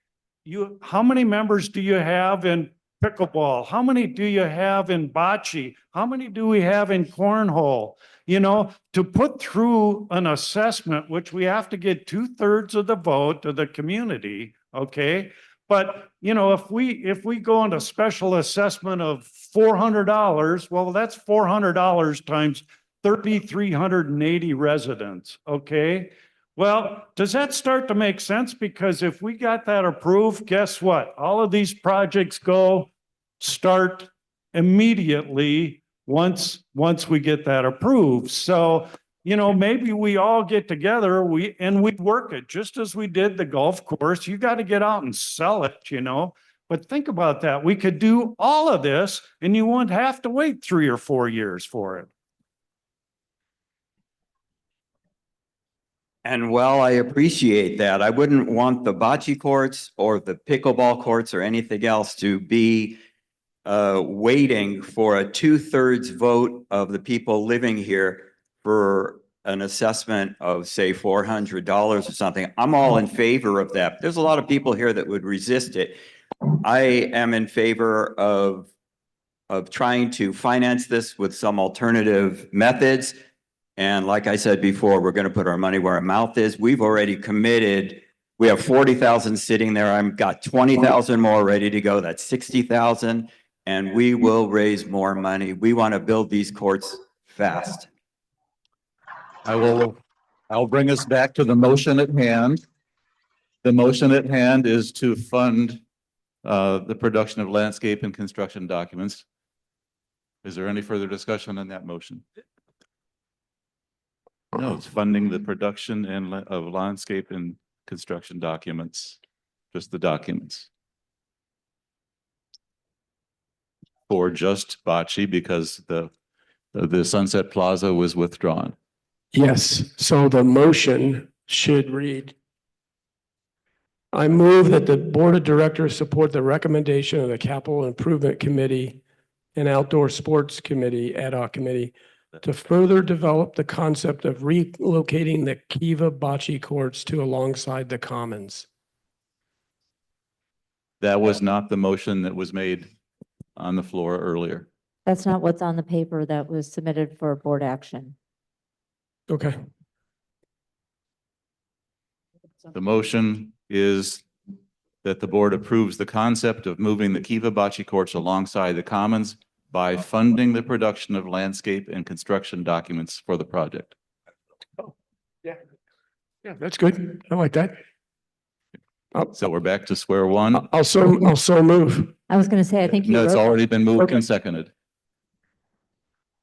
how many members do you have in pickleball? How many do you have in bocce? How many do we have in cornhole? You know, to put through an assessment, which we have to get 2/3 of the vote of the community, okay? But, you know, if we go into special assessment of $400, well, that's $400 times 3,380 residents, okay? Well, does that start to make sense? Because if we got that approved, guess what? All of these projects start immediately once we get that approved. So, you know, maybe we all get together, we work it just as we did the golf course. You got to get out and sell it, you know. But think about that. We could do all of this and you won't have to wait 3 or 4 years for it. And while I appreciate that, I wouldn't want the bocce courts or the pickleball courts or anything else to be waiting for a 2/3 vote of the people living here for an assessment of, say, $400 or something. I'm all in favor of that. There's a lot of people here that would resist it. I am in favor of trying to finance this with some alternative methods. And like I said before, we're going to put our money where our mouth is. We've already committed. We have 40,000 sitting there. I've got 20,000 more ready to go. That's 60,000. And we will raise more money. We want to build these courts fast. I'll bring us back to the motion at hand. The motion at hand is to fund the production of landscape and construction documents. Is there any further discussion on that motion? No, it's funding the production of landscape and construction documents, just the documents. For just bocce because the Sunset Plaza was withdrawn. Yes, so the motion should read, I move that the Board of Directors support the recommendation of the Capital Improvement Committee and Outdoor Sports Committee, Ad hoc Committee, to further develop the concept of relocating the Kiva bocce courts to alongside the commons. That was not the motion that was made on the floor earlier. That's not what's on the paper that was submitted for board action. Okay. The motion is that the board approves the concept of moving the Kiva bocce courts alongside the commons by funding the production of landscape and construction documents for the project. Yeah. Yeah, that's good. I like that. So we're back to square one. I'll so move. I was going to say, I think you No, it's wrote, already been moved Okay. and seconded.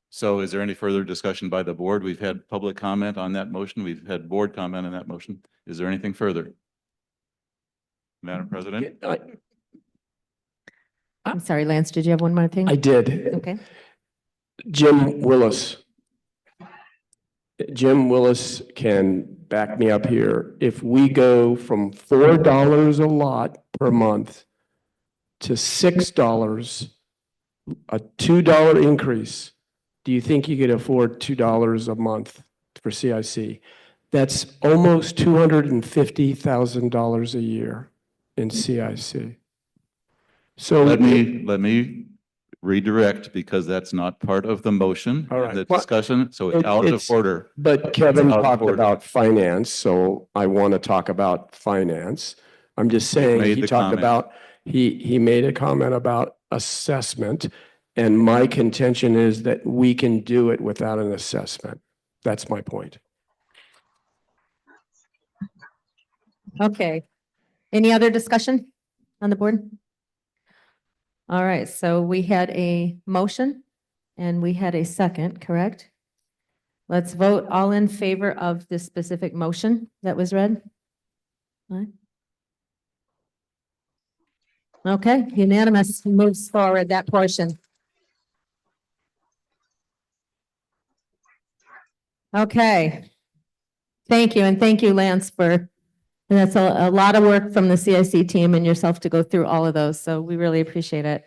So is there any further discussion by the board? We've had public comment on that motion. We've had board comment on that motion. Is there anything further? Madam President? I'm sorry, Lance, did you have one more thing? I did. Okay. Jim Willis. Jim Willis can back me up here. If we go from $4 a lot per month to $6, a $2 increase, do you think you could afford $2 a month for CIC? That's almost $250,000 a year in CIC. So Let me redirect because that's not part of the motion, All right. the Well, discussion, so it's out of it's- order. But Kevin Out of talked order. about finance, so I want to talk about finance. I'm just saying, made he the talked comment. about, he made a comment about assessment. And my contention is that we can do it without an assessment. That's my point. Okay. Any other discussion on the board? All right, so we had a motion and we had a second, correct? Let's vote all in favor of this specific motion that was read. Aye. Okay, unanimous moves forward that portion. Okay. Thank you, and thank you, Lance, and that's a lot of work from the CIC team and yourself to go through all of those, so we really appreciate it.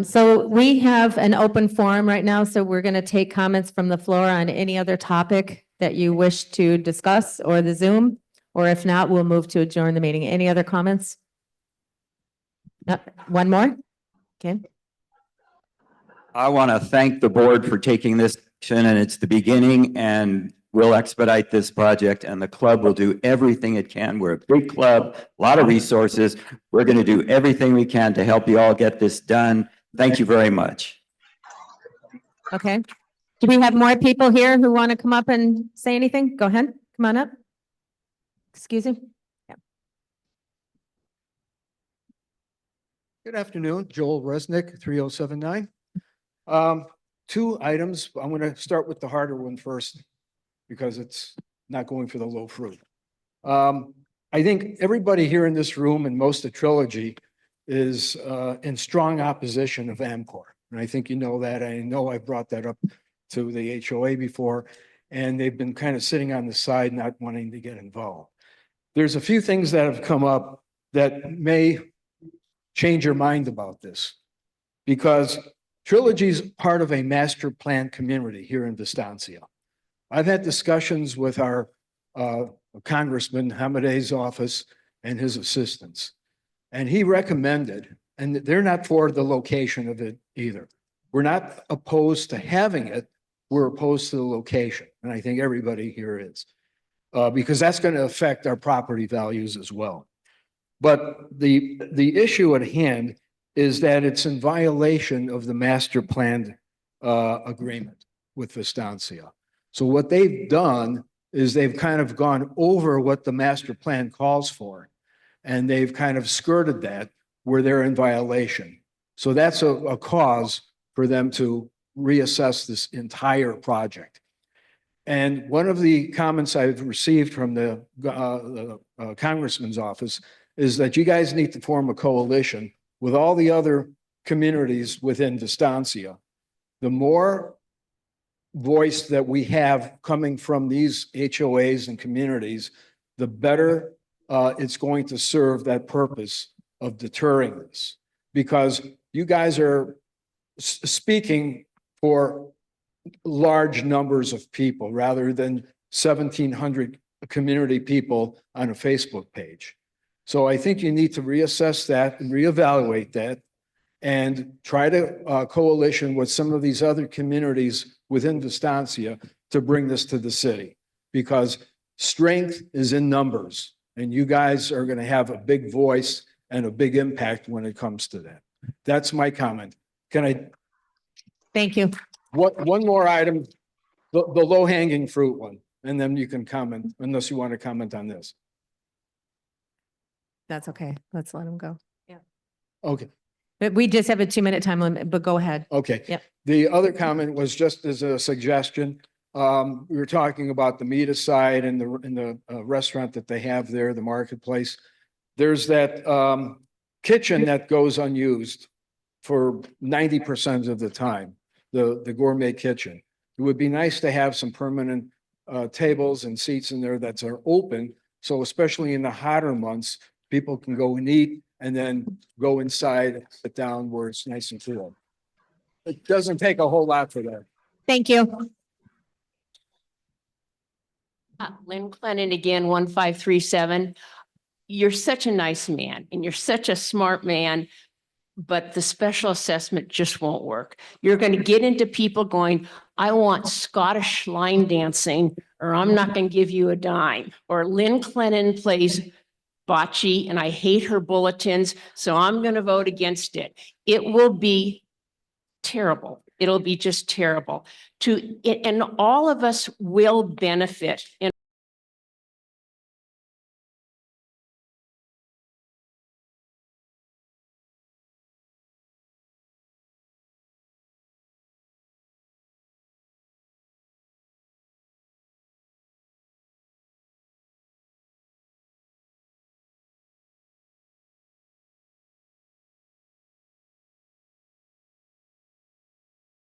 So we have an open forum right now, so we're going to take comments from the floor on any other topic that you wish to discuss or the Zoom, or if not, we'll move to adjourn the meeting. Any other comments? One more? Okay. I want to thank the board for taking this action, and it's the beginning, and we'll expedite this project, and the club will do everything it can. We're a big club, a lot of resources. We're going to do everything we can to help you all get this done. Thank you very much. Okay. Do we have more people here who want to come up and say anything? Go ahead, come on up. Excuse me? Yeah. Good afternoon, Joel Resnick, 3079. Two items. I'm going to start with the harder one first because it's not going for the low fruit. I think everybody here in this room and most of Trilogy is in strong opposition of Amcor. And I think you know that. I know I brought that up to the HOA before, and they've been kind of sitting on the side, not wanting to get involved. There's a few things that have come up that may change your mind about this, because Trilogy's part of a master plan community here in Vistancia. I've had discussions with our Congressman Hamadeh's office and his assistants, and he recommended, and they're not for the location of it either. We're not opposed to having it. We're opposed to the location. And I think everybody here is, because that's going to affect our property values as well. But the issue at hand is that it's in violation of the master plan agreement with Vistancia. So what they've done is they've kind of gone over what the master plan calls for, and they've kind of skirted that where they're in violation. So that's a cause for them to reassess this entire project. And one of the comments I've received from the congressman's office is that you guys need to form a coalition with all the other communities within Vistancia. The more voice that we have coming from these HOAs and communities, the better it's going to serve that purpose of deterring this. Because you guys are speaking for large numbers of people rather than 1,700 community people on a Facebook page. So I think you need to reassess that and reevaluate that and try to coalition with some of these other communities within Vistancia to bring this to the city. Because strength is in numbers, and you guys are going to have a big voice and a big impact when it comes to that. That's my comment. Can I? Thank you. One more item, the low hanging fruit one, and then you can comment unless you want to comment on this. That's okay. Let's let him go. Okay. But we just have a 2-minute time limit, but go ahead. Okay. Yep. The other comment was just as a suggestion. We were talking about the meat aside and the restaurant that they have there, the marketplace. There's that kitchen that goes unused for 90% of the time, the gourmet kitchen. It would be nice to have some permanent tables and seats in there that are open. So especially in the hotter months, people can go and eat and then go inside, sit down where it's nice and cool. It doesn't take a whole lot for that. Thank you. Lynn Clennon again, 1537. You're such a nice man and you're such a smart man, but the special assessment just won't work. You're going to get into people going, I want Scottish line dancing, or I'm not going to give you a dime. Or Lynn Clennon plays bocce and I hate her bulletins, so I'm going to vote against it. It will be terrible. It'll be just terrible. And all of us will benefit in